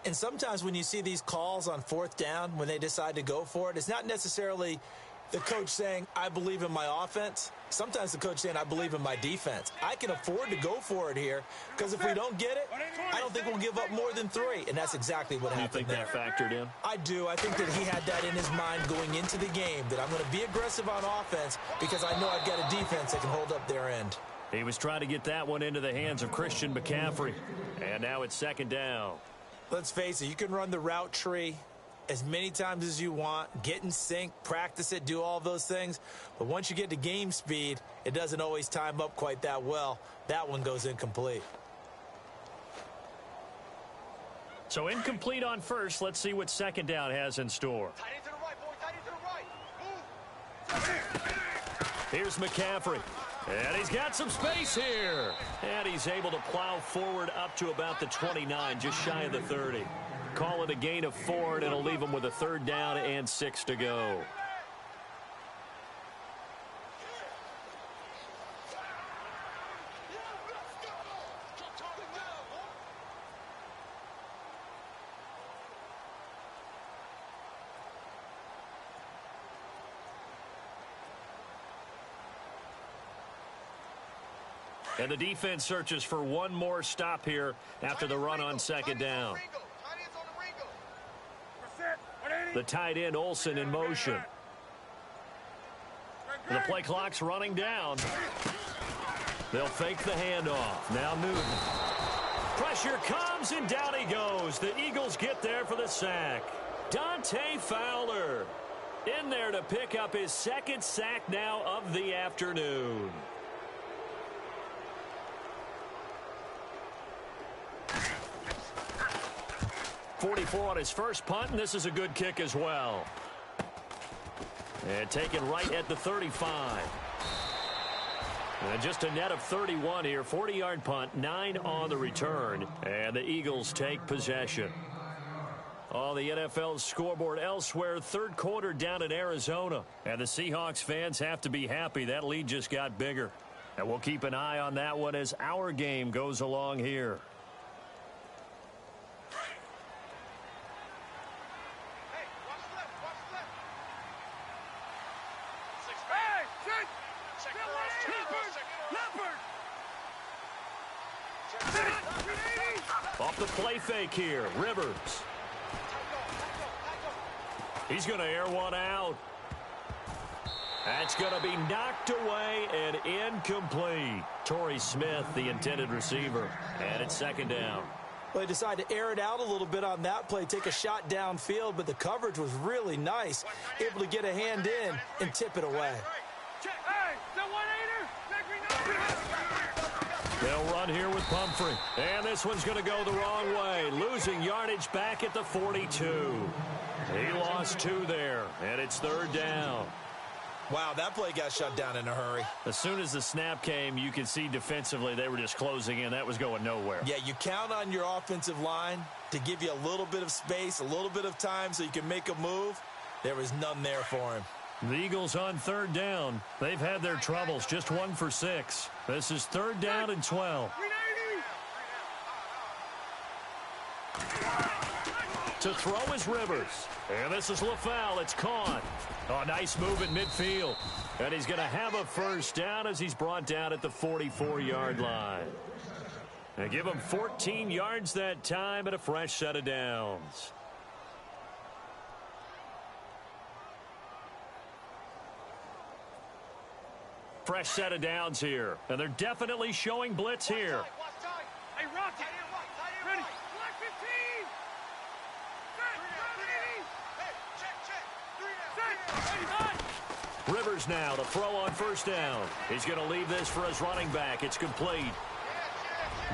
And sometimes when you see these calls on 4th down, when they decide to go for it, it's not necessarily the coach saying, I believe in my offense. Sometimes the coach saying, I believe in my defense. I can afford to go for it here because if we don't get it, I don't think we'll give up more than 3. And that's exactly what happened there. You think that factored in? I do. I think that he had that in his mind going into the game, that I'm going to be aggressive on offense because I know I've got a defense that can hold up their end. He was trying to get that one into the hands of Christian McCaffrey. And now it's 2nd down. Let's face it, you can run the route tree as many times as you want, get in sync, practice it, do all those things. But once you get to game speed, it doesn't always time up quite that well. That one goes incomplete. So incomplete on first. Let's see what 2nd down has in store. Tight end to the right, boy. Tight end to the right. Move. Here's McCaffrey. And he's got some space here. And he's able to plow forward up to about the 29, just shy of the 30. Call it a gain of 4, and it'll leave him with a 3rd down and 6 to go. And the defense searches for one more stop here after the run on 2nd down. The tight end, Olsen, in motion. The play clock's running down. They'll fake the handoff. Now Newton. Pressure comes, and down he goes. The Eagles get there for the sack. Dante Fowler in there to pick up his 2nd sack now of the afternoon. .44 on his first punt, and this is a good kick as well. And taken right at the 35. And just a net of 31 here. 40-yard punt, 9 on the return. And the Eagles take possession. On the NFL scoreboard elsewhere, 3rd quarter down in Arizona. And the Seahawks fans have to be happy. That lead just got bigger. And we'll keep an eye on that one as our game goes along here. Off the play fake here, Rivers. He's going to air one out. That's going to be knocked away and incomplete. Torrey Smith, the intended receiver, and it's 2nd down. Well, they decided to air it out a little bit on that play, take a shot downfield, but the coverage was really nice, able to get a hand in and tip it away. They'll run here with Pumphrey. And this one's going to go the wrong way. Losing yardage back at the 42. He lost 2 there, and it's 3rd down. Wow, that play got shut down in a hurry. As soon as the snap came, you could see defensively they were just closing in. That was going nowhere. Yeah, you count on your offensive line to give you a little bit of space, a little bit of time so you can make a move. There was none there for him. The Eagles on third down. They've had their troubles, just 1 for 6. This is third down and 12. To throw is Rivers. And this is LaFell. It's caught. Oh, nice move in midfield. And he's going to have a first down as he's brought down at the 44-yard line. And give him 14 yards that time and a fresh set of downs. Fresh set of downs here. And they're definitely showing blitz here. Hey, Rocky. Ready. Black 15. Set. Rivers now to throw on first down. He's going to leave this for his running back. It's complete.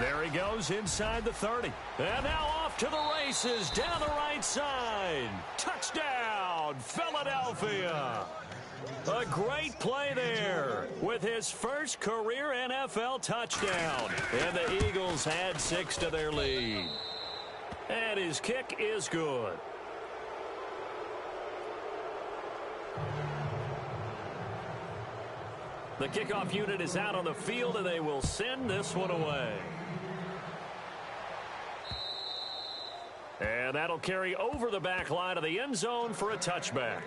There he goes inside the 30. And now off to the races down the right side. Touchdown, Philadelphia. A great play there with his first career NFL touchdown. And the Eagles add 6 to their lead. And his kick is good. The kickoff unit is out on the field, and they will send this one away. And that'll carry over the back line of the end zone for a touchback.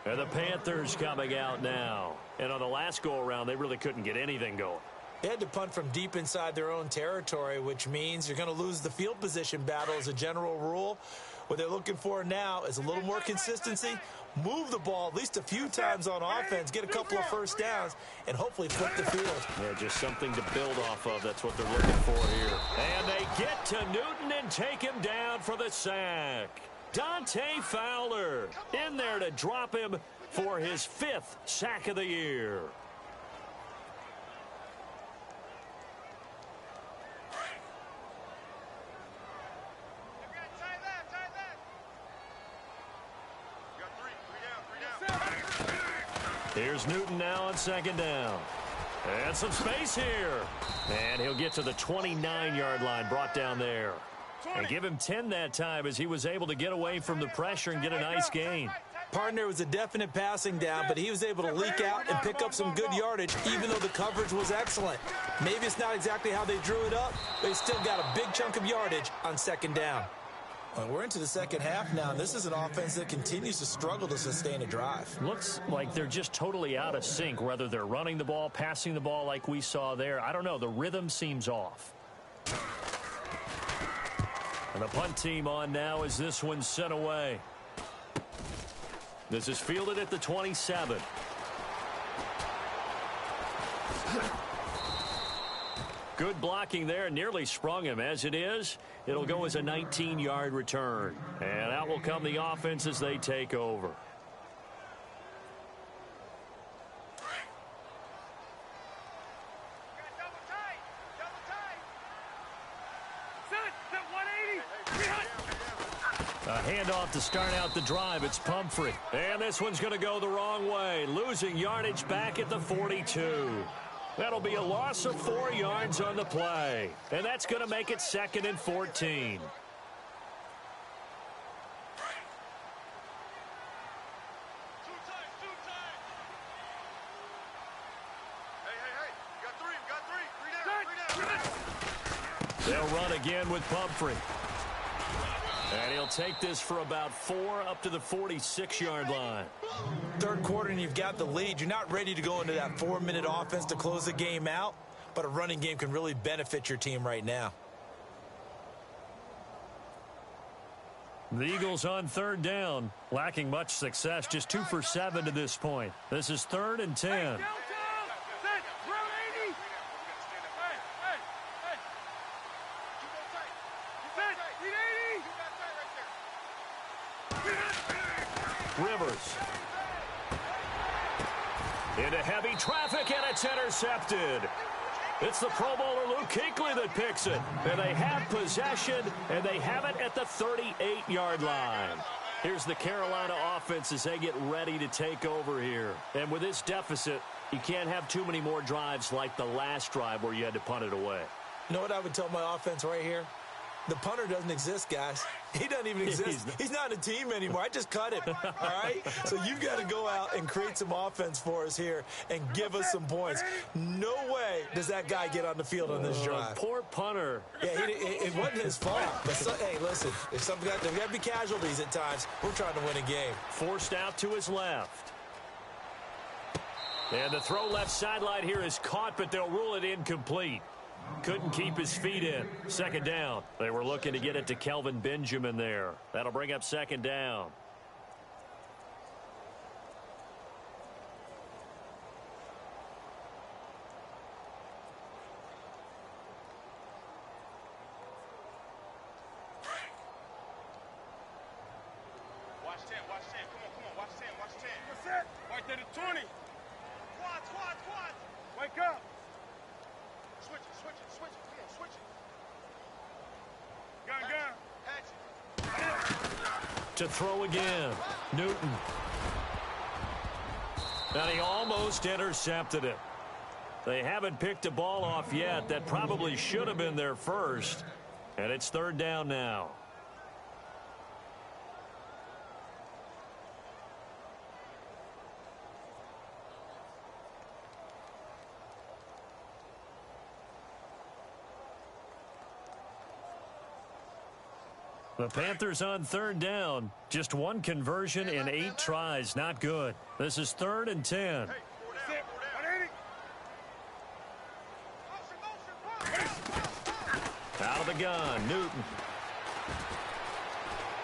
And the Panthers coming out now. And on the last go-around, they really couldn't get anything going. They had to punt from deep inside their own territory, which means you're going to lose the field position battle as a general rule. What they're looking for now is a little more consistency, move the ball at least a few times on offense, get a couple of first downs, and hopefully flip the field. Yeah, just something to build off of. That's what they're looking for here. And they get to Newton and take him down for the sack. Dante Fowler in there to drop him for his 5th sack of the year. Here's Newton now on second down. And some space here. And he'll get to the 29-yard line, brought down there. And give him 10 that time as he was able to get away from the pressure and get a nice gain. Partner was a definite passing down, but he was able to leak out and pick up some good yardage, even though the coverage was excellent. Maybe it's not exactly how they drew it up, but he still got a big chunk of yardage on second down. Well, we're into the second half now, and this is an offense that continues to struggle to sustain a drive. Looks like they're just totally out of sync, whether they're running the ball, passing the ball like we saw there. I don't know. The rhythm seems off. And the punt team on now as this one's sent away. This is fielded at the 27. Good blocking there, nearly sprung him. As it is, it'll go as a 19-yard return. And out will come the offense as they take over. A handoff to start out the drive. It's Pumphrey. And this one's going to go the wrong way. Losing yardage back at the 42. That'll be a loss of 4 yards on the play. And that's going to make it 2nd and 14. They'll run again with Pumphrey. And he'll take this for about 4 up to the 46-yard line. Third quarter and you've got the lead. You're not ready to go into that 4-minute offense to close the game out, but a running game can really benefit your team right now. The Eagles on third down, lacking much success, just 2 for 7 to this point. This is 3rd and 10. Rivers into heavy traffic, and it's intercepted. It's the Pro Bowler Luke Kuechly that picks it. And they have possession, and they have it at the 38-yard line. Here's the Carolina offense as they get ready to take over here. And with this deficit, you can't have too many more drives like the last drive where you had to punt it away. You know what I would tell my offense right here? The punter doesn't exist, guys. He doesn't even exist. He's not a team anymore. I just cut him, all right? So you've got to go out and create some offense for us here and give us some points. No way does that guy get on the field on this drive. Poor punter. Yeah, it wasn't his fault. But hey, listen, if there's got to be casualties at times, we're trying to win a game. Forced out to his left. And the throw left sideline here is caught, but they'll rule it incomplete. Couldn't keep his feet in. Second down. They were looking to get it to Kelvin Benjamin there. That'll bring up second down. Watch 10, watch 10. Come on, watch 10, watch 10. What's that? Right there to 20. Squad. Wake up. Switch it. Come on, switch it. Gun. To throw again. Newton. And he almost intercepted it. They haven't picked a ball off yet. That probably should have been their first. And it's third down now. The Panthers on third down. Just one conversion in 8 tries. Not good. This is 3rd and 10. Out of the gun, Newton.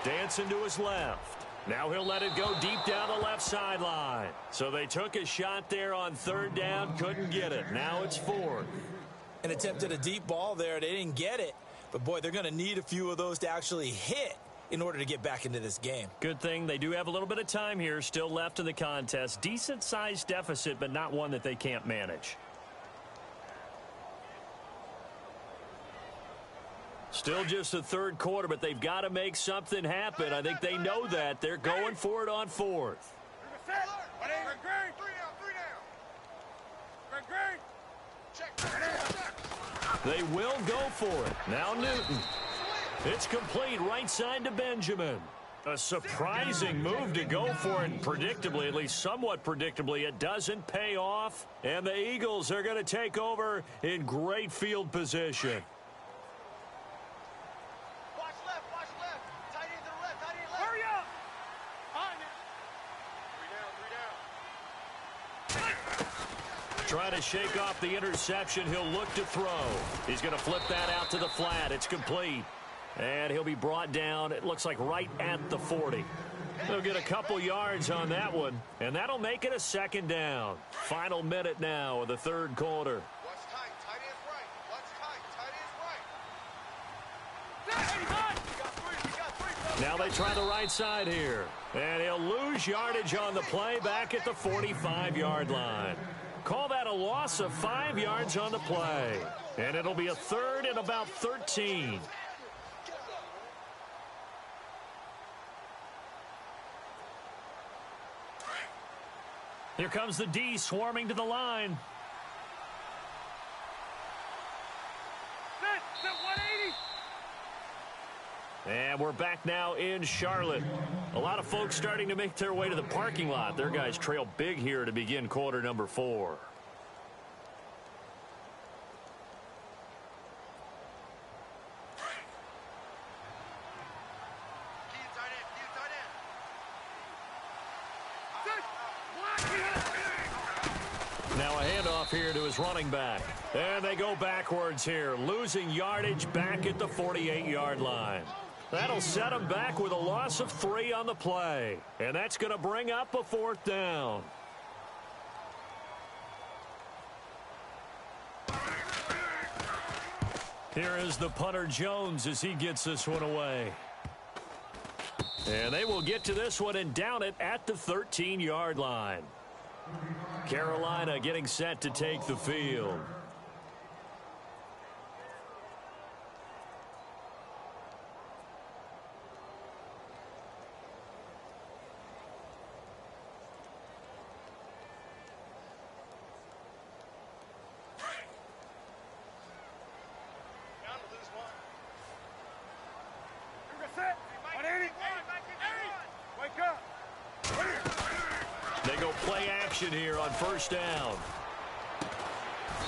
Dancing to his left. Now he'll let it go deep down the left sideline. So they took a shot there on third down, couldn't get it. Now it's 4th. And attempted a deep ball there. They didn't get it. But, boy, they're going to need a few of those to actually hit in order to get back into this game. Good thing they do have a little bit of time here still left in the contest. Decent-sized deficit, but not one that they can't manage. Still just the third quarter, but they've got to make something happen. I think they know that. They're going for it on 4th. They will go for it. Now Newton. It's complete right side to Benjamin. A surprising move to go for it predictably, at least somewhat predictably. It doesn't pay off, and the Eagles are going to take over in great field position. Watch left. Tight end to the left, Hurry up. Trying to shake off the interception. He'll look to throw. He's going to flip that out to the flat. It's complete. And he'll be brought down, it looks like right at the 40. He'll get a couple yards on that one, and that'll make it a second down. Final minute now of the third quarter. Watch tight. Tight end's right. Watch tight. Tight end's right. We got three. Now they try the right side here. And he'll lose yardage on the play back at the 45-yard line. Call that a loss of 5 yards on the play. And it'll be a third and about 13. Here comes the D swarming to the line. Set 180. And we're back now in Charlotte. A lot of folks starting to make their way to the parking lot. Their guys trail big here to begin quarter number 4. Now a handoff here to his running back. And they go backwards here, losing yardage back at the 48-yard line. That'll set them back with a loss of 3 on the play. And that's going to bring up a 4th down. Here is the punter Jones as he gets this one away. And they will get to this one and down it at the 13-yard line. Carolina getting set to take the field. action here on first down.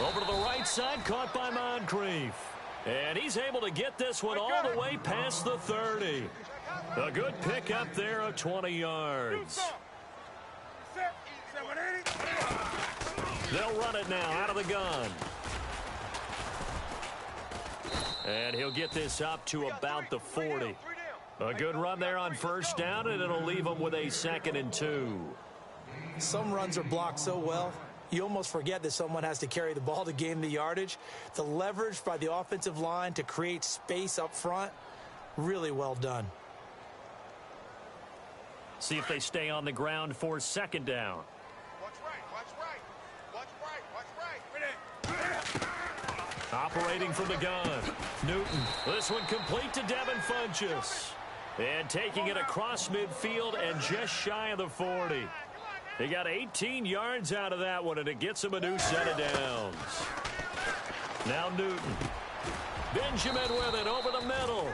Over to the right side, caught by Moncrief. And he's able to get this one all the way past the 30. A good pickup there of 20 yards. They'll run it now out of the gun. And he'll get this up to about the 40. A good run there on first down, and it'll leave them with a 2nd and 2. Some runs are blocked so well, you almost forget that someone has to carry the ball to gain the yardage. The leverage by the offensive line to create space up front, really well done. See if they stay on the ground for 2nd down. Watch right. Watch right. Operating from the gun. Newton. This one complete to Devin Funchess. And taking it across midfield and just shy of the 40. He got 18 yards out of that one, and it gets him a new set of downs. Now Newton. Benjamin with it over the middle.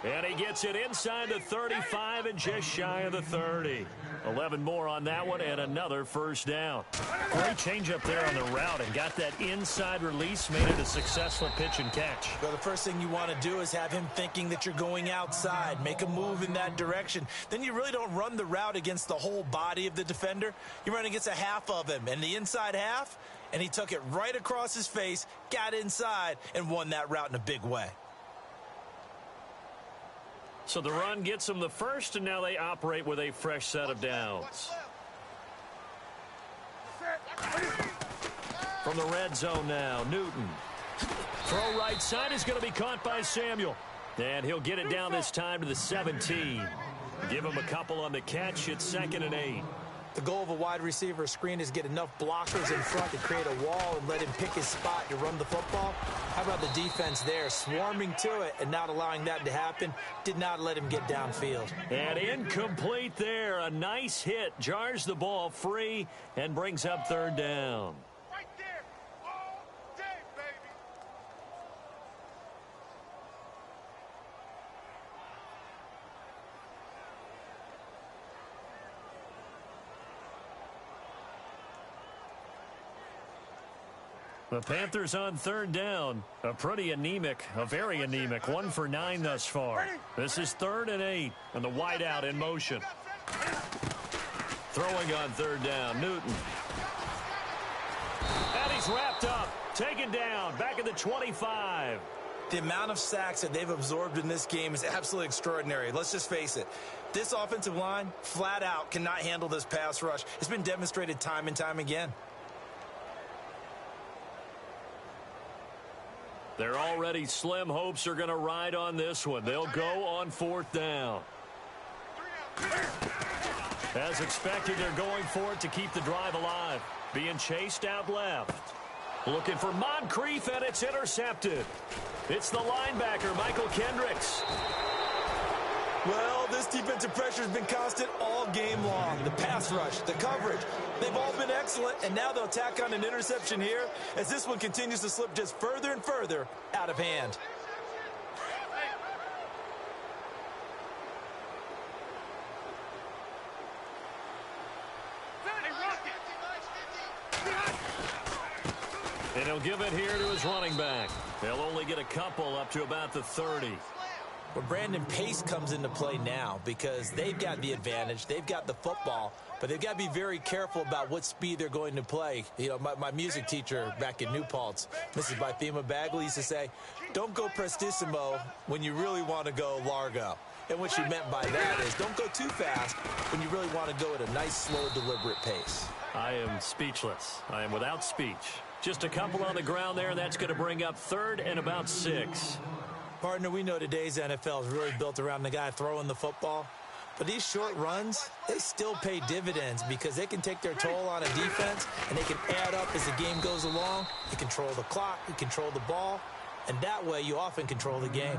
And he gets it inside the 35 and just shy of the 30. 11 more on that one and another first down. Great change up there on the route and got that inside release, made it a successful pitch and catch. Well, the first thing you want to do is have him thinking that you're going outside, make a move in that direction. Then you really don't run the route against the whole body of the defender. You run against a half of him, and the inside half, and he took it right across his face, got inside, and won that route in a big way. So the run gets them the first, and now they operate with a fresh set of downs. From the red zone now, Newton. Throw right side is going to be caught by Samuel. And he'll get it down this time to the 17. Give him a couple on the catch. It's 2nd and 8. The goal of a wide receiver screen is get enough blockers in front to create a wall and let him pick his spot to run the football. How about the defense there, swarming to it and not allowing that to happen? Did not let him get downfield. And incomplete there. A nice hit. Jars the ball free and brings up 3rd down. Right there. All day, baby. The Panthers on 3rd down. A pretty anemic, a very anemic 1 for 9 thus far. This is 3rd and 8, and the wideout in motion. Throwing on 3rd down, Newton. And he's wrapped up, taken down, back at the 25. The amount of sacks that they've absorbed in this game is absolutely extraordinary. Let's just face it. This offensive line, flat out, cannot handle this pass rush. It's been demonstrated time and time again. Their already slim hopes are going to ride on this one. They'll go on 4th down. As expected, they're going for it to keep the drive alive. Being chased out left. Looking for Moncrief, and it's intercepted. It's the linebacker, Michael Kendricks. Well, this defensive pressure has been constant all game long. The pass rush, the coverage, they've all been excellent, and now they'll tack on an interception here as this one continues to slip just further and further out of hand. And he'll give it here to his running back. They'll only get a couple up to about the 30. But Brandon, pace comes into play now because they've got the advantage. They've got the football, but they've got to be very careful about what speed they're going to play. You know, my music teacher back in New Paltz, Mrs. Bythema Bagley, used to say, don't go prestissimo when you really want to go largo. And what she meant by that is don't go too fast when you really want to go at a nice, slow, deliberate pace. I am speechless. I am without speech. Just a couple on the ground there, and that's going to bring up 3rd and about 6. Partner, we know today's NFL is really built around the guy throwing the football. But these short runs, they still pay dividends because they can take their toll on a defense and they can add up as the game goes along. You control the clock, you control the ball, and that way you often control the game.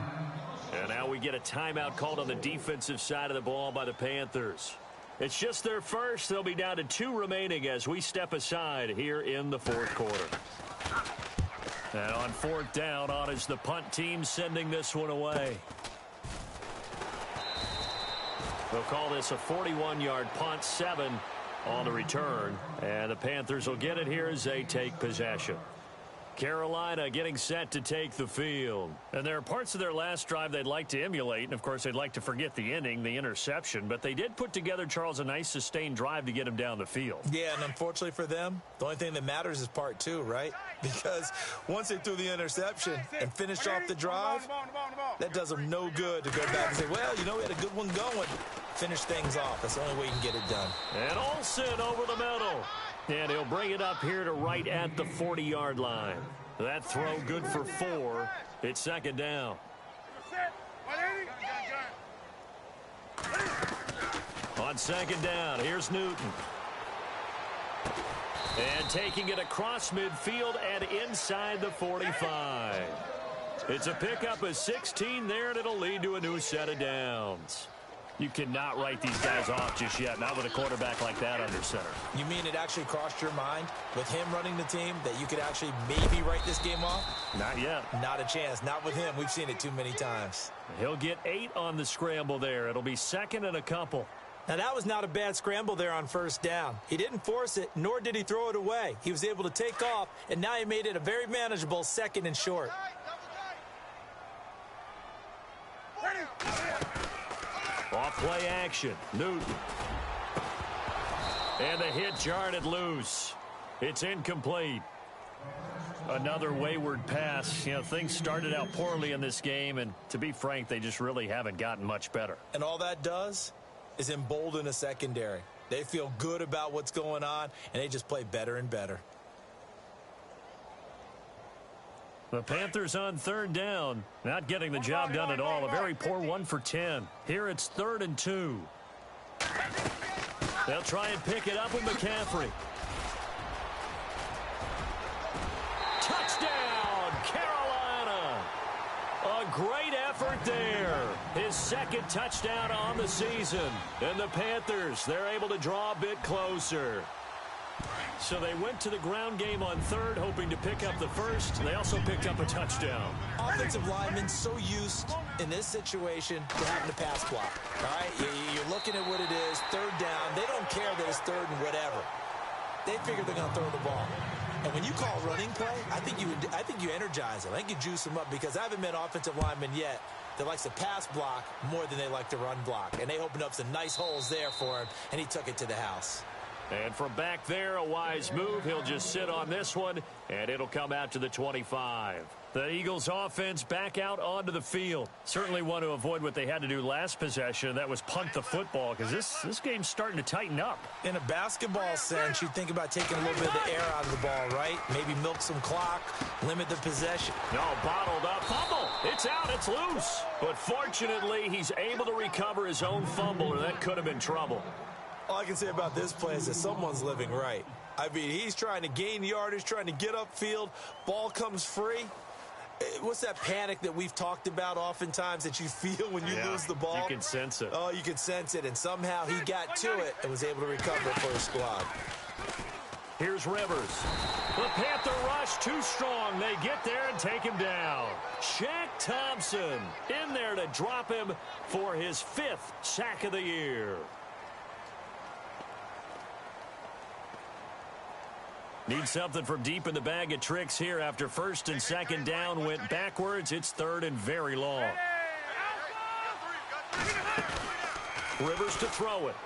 And now we get a timeout called on the defensive side of the ball by the Panthers. It's just their first. They'll be down to 2 remaining as we step aside here in the 4th quarter. And on 4th down, on is the punt team sending this one away. They'll call this a 41-yard punt, 7 on the return. And the Panthers will get it here as they take possession. Carolina getting set to take the field. And there are parts of their last drive they'd like to emulate. And, of course, they'd like to forget the inning, the interception. But they did put together, Charles, a nice sustained drive to get him down the field. Yeah, and unfortunately for them, the only thing that matters is part two, right? Because once they threw the interception and finished off the drive, that does them no good to go back and say, well, you know, we had a good one going. Finish things off. That's the only way you can get it done. And Olsen over the middle. And he'll bring it up here to right at the 40-yard line. That throw good for 4. It's second down. On second down, here's Newton. And taking it across midfield and inside the 45. It's a pickup of 16 there, and it'll lead to a new set of downs. You cannot write these guys off just yet, not with a quarterback like that under center. You mean it actually crossed your mind with him running the team that you could actually maybe write this game off? Not yet. Not a chance. Not with him. We've seen it too many times. He'll get 8 on the scramble there. It'll be second and a couple. Now, that was not a bad scramble there on first down. He didn't force it, nor did he throw it away. He was able to take off, and now he made it a very manageable second and short. Off play action. Newton. And the hit jarred it loose. It's incomplete. Another wayward pass. You know, things started out poorly in this game, and to be frank, they just really haven't gotten much better. And all that does is embolden a secondary. They feel good about what's going on, and they just play better and better. The Panthers on third down, not getting the job done at all. A very poor 1 for 10. Here it's 3rd and 2. They'll try and pick it up with McCaffrey. Touchdown, Carolina. A great effort there. His second touchdown on the season. And the Panthers, they're able to draw a bit closer. So they went to the ground game on third, hoping to pick up the first. They also picked up a touchdown. Offensive linemen so used in this situation to having to pass block. All right, you're looking at what it is, third down. They don't care that it's third and whatever. They figure they're going to throw the ball. And when you call running play, I think you energize them. I think you juice them up, because I haven't met offensive linemen yet that likes to pass block more than they like to run block. And they opened up some nice holes there for him, and he took it to the house. And from back there, a wise move. He'll just sit on this one, and it'll come out to the 25. The Eagles offense back out onto the field. Certainly want to avoid what they had to do last possession. That was punt the football, because this game's starting to tighten up. In a basketball sense, you think about taking a little bit of the air out of the ball, right? Maybe milk some clock, limit the possession. No, bottled up. Fumble. It's out. It's loose. But fortunately, he's able to recover his own fumble, or that could have been trouble. All I can say about this play is that someone's living right. I mean, he's trying to gain yardage, trying to get upfield. Ball comes free. What's that panic that we've talked about oftentimes that you feel when you lose the ball? You can sense it. Oh, you can sense it. And somehow he got to it and was able to recover it for his squad. Here's Rivers. The Panther rush too strong. They get there and take him down. Shaq Thompson in there to drop him for his 5th sack of the year. Need something from deep in the bag of tricks here after first and second down went backwards. It's 3rd and very long. Rivers to throw it.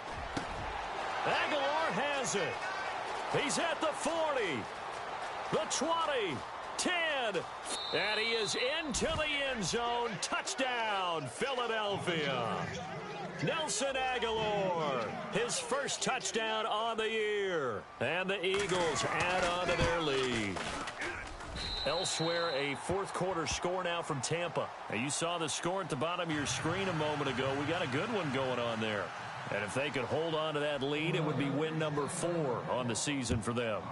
Aguilar has it. He's at the 40, the 20, 10, and he is into the end zone. Touchdown, Philadelphia. Nelson Aguilar, his first touchdown on the year. And the Eagles add on to their lead. Elsewhere, a fourth quarter score now from Tampa. Now, you saw the score at the bottom of your screen a moment ago. We got a good one going on there. And if they could hold on to that lead, it would be win number 4 on the season for them.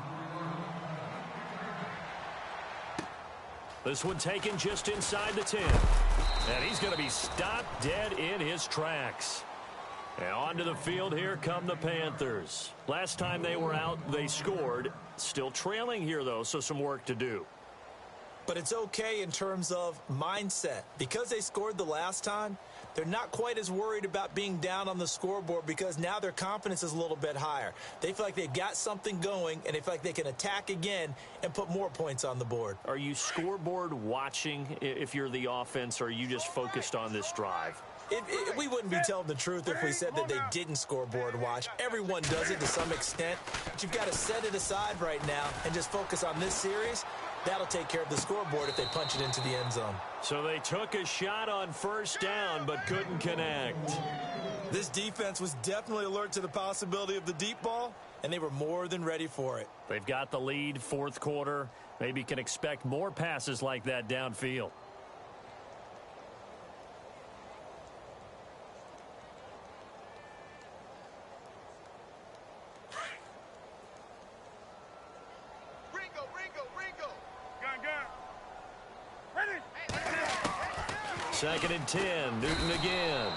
This one taken just inside the 10. And he's going to be stopped dead in his tracks. And onto the field, here come the Panthers. Last time they were out, they scored. Still trailing here, though, so some work to do. But it's okay in terms of mindset. Because they scored the last time, they're not quite as worried about being down on the scoreboard because now their confidence is a little bit higher. They feel like they've got something going, and they feel like they can attack again and put more points on the board. Are you scoreboard watching if you're the offense, or are you just focused on this drive? We wouldn't be telling the truth if we said that they didn't scoreboard watch. Everyone does it to some extent, but you've got to set it aside right now and just focus on this series. That'll take care of the scoreboard if they punch it into the end zone. So they took a shot on first down but couldn't connect. This defense was definitely alert to the possibility of the deep ball, and they were more than ready for it. They've got the lead, fourth quarter. Maybe can expect more passes like that downfield. Second and 10, Newton again.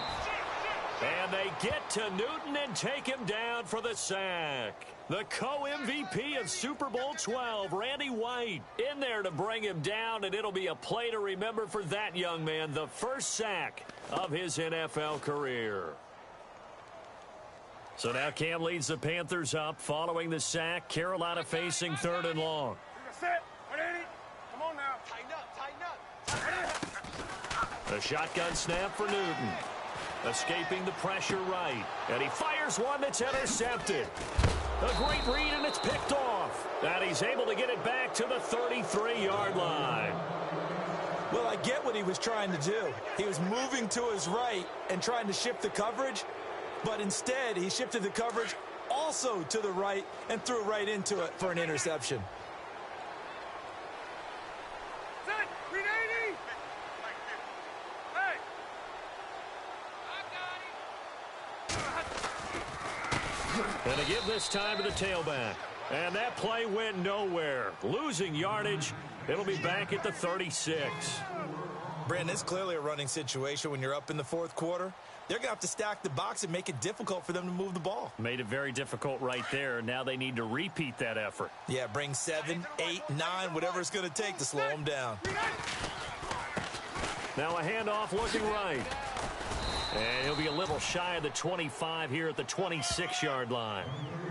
And they get to Newton and take him down for the sack. The co-MVP of Super Bowl 12, Randy White, in there to bring him down, and it'll be a play to remember for that young man, the first sack of his NFL career. So now Cam leads the Panthers up following the sack. Carolina facing third and long. Set. Ready? Come on now. Tighten up. A shotgun snap for Newton. Escaping the pressure right. And he fires one that's intercepted. A great read, and it's picked off. And he's able to get it back to the 33-yard line. Well, I get what he was trying to do. He was moving to his right and trying to shift the coverage. But instead, he shifted the coverage also to the right and threw right into it for an interception. Set. 380. Hey. I got him. And to give this time to the tailback. And that play went nowhere. Losing yardage. It'll be back at the 36. Brandon, it's clearly a running situation when you're up in the fourth quarter. They're going to have to stack the box and make it difficult for them to move the ball. Made it very difficult right there. Now they need to repeat that effort. Yeah, bring 7, 8, 9, whatever it's going to take to slow them down. Now a handoff looking right. And he'll be a little shy of the 25 here at the 26-yard line.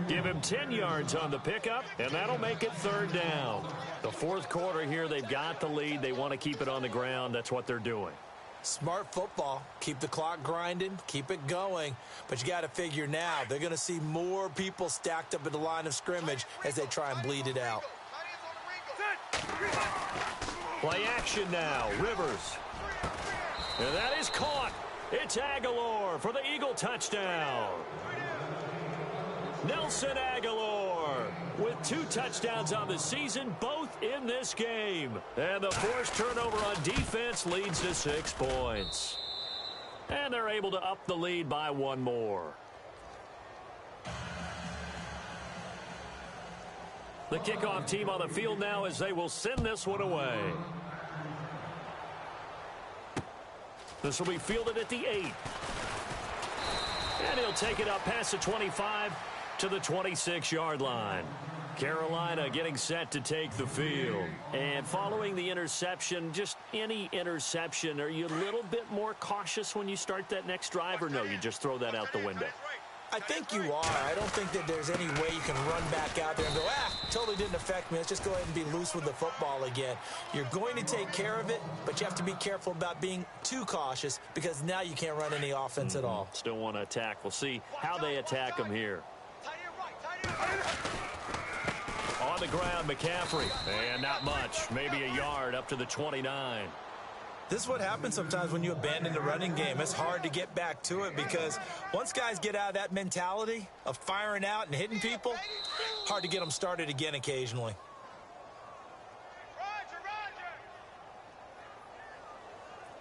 Give him 10 yards on the pickup, and that'll make it third down. The fourth quarter here, they've got the lead. They want to keep it on the ground. That's what they're doing. Smart football. Keep the clock grinding. Keep it going. But you got to figure now, they're going to see more people stacked up at the line of scrimmage as they try and bleed it out. Play action now. Rivers. And that is caught. It's Aguilar for the Eagle touchdown. Nelson Aguilar with 2 touchdowns on the season, both in this game. And the forced turnover on defense leads to 6 points. And they're able to up the lead by 1 more. The kickoff team on the field now as they will send this one away. This will be fielded at the 8. And he'll take it up past the 25 to the 26-yard line. Carolina getting set to take the field. And following the interception, just any interception, are you a little bit more cautious when you start that next drive, or no, you just throw that out the window? I think you are. I don't think that there's any way you can run back out there and go, totally didn't affect me. Let's just go ahead and be loose with the football again. You're going to take care of it, but you have to be careful about being too cautious because now you can't run any offense at all. Still want to attack. We'll see how they attack them here. On the ground, McCaffrey. And not much. Maybe a yard up to the 29. This is what happens sometimes when you abandon the running game. It's hard to get back to it because once guys get out of that mentality of firing out and hitting people, hard to get them started again occasionally. Roger.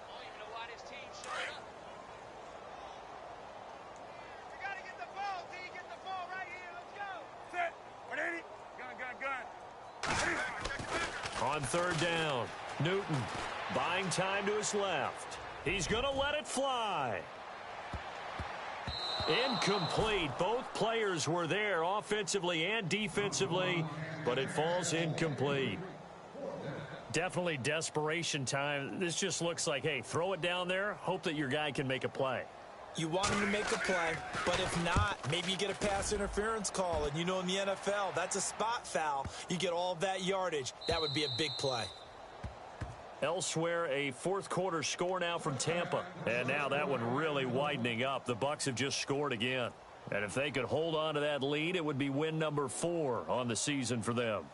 Oh, you know why this team showed up? You got to get the ball, D. Get the ball right here. Let's go. Set. Ready? Gun. On third down, Newton buying time to his left. He's going to let it fly. Incomplete. Both players were there offensively and defensively, but it falls incomplete. Definitely desperation time. This just looks like, hey, throw it down there, hope that your guy can make a play. You want him to make a play, but if not, maybe you get a pass interference call. And you know in the NFL, that's a spot foul. You get all of that yardage. That would be a big play. Elsewhere, a fourth quarter score now from Tampa. And now that one really widening up. The Bucs have just scored again. And if they could hold on to that lead, it would be win number 4 on the season for them.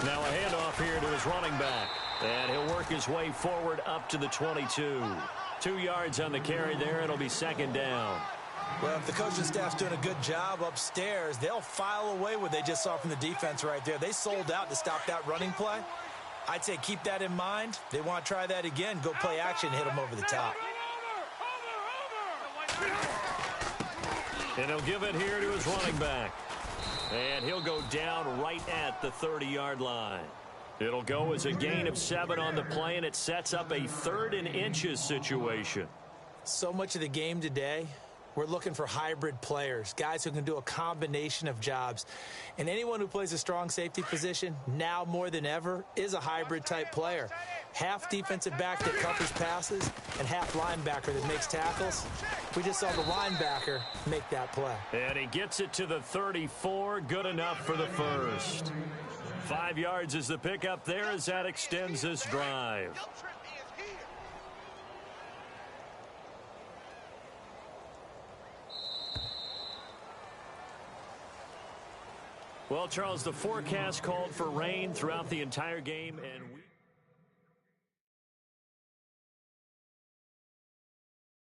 Now a handoff here to his running back. And he'll work his way forward up to the 22. 2 yards on the carry there. It'll be second down. Well, if the coaching staff's doing a good job upstairs, they'll file away what they just saw from the defense right there. They sold out to stop that running play. I'd say keep that in mind. They want to try that again. Go play action, hit them over the top. And he'll give it here to his running back. And he'll go down right at the 30-yard line. It'll go as a gain of 7 on the play, and it sets up a 3rd and inches situation. So much of the game today, we're looking for hybrid players, guys who can do a combination of jobs. And anyone who plays a strong safety position, now more than ever, is a hybrid-type player. Half defensive back that covers passes and half linebacker that makes tackles. We just saw the linebacker make that play. And he gets it to the 34. Good enough for the first. 5 yards is the pickup there as that extends this drive. Well, Charles, the forecast called for rain throughout the entire game, and we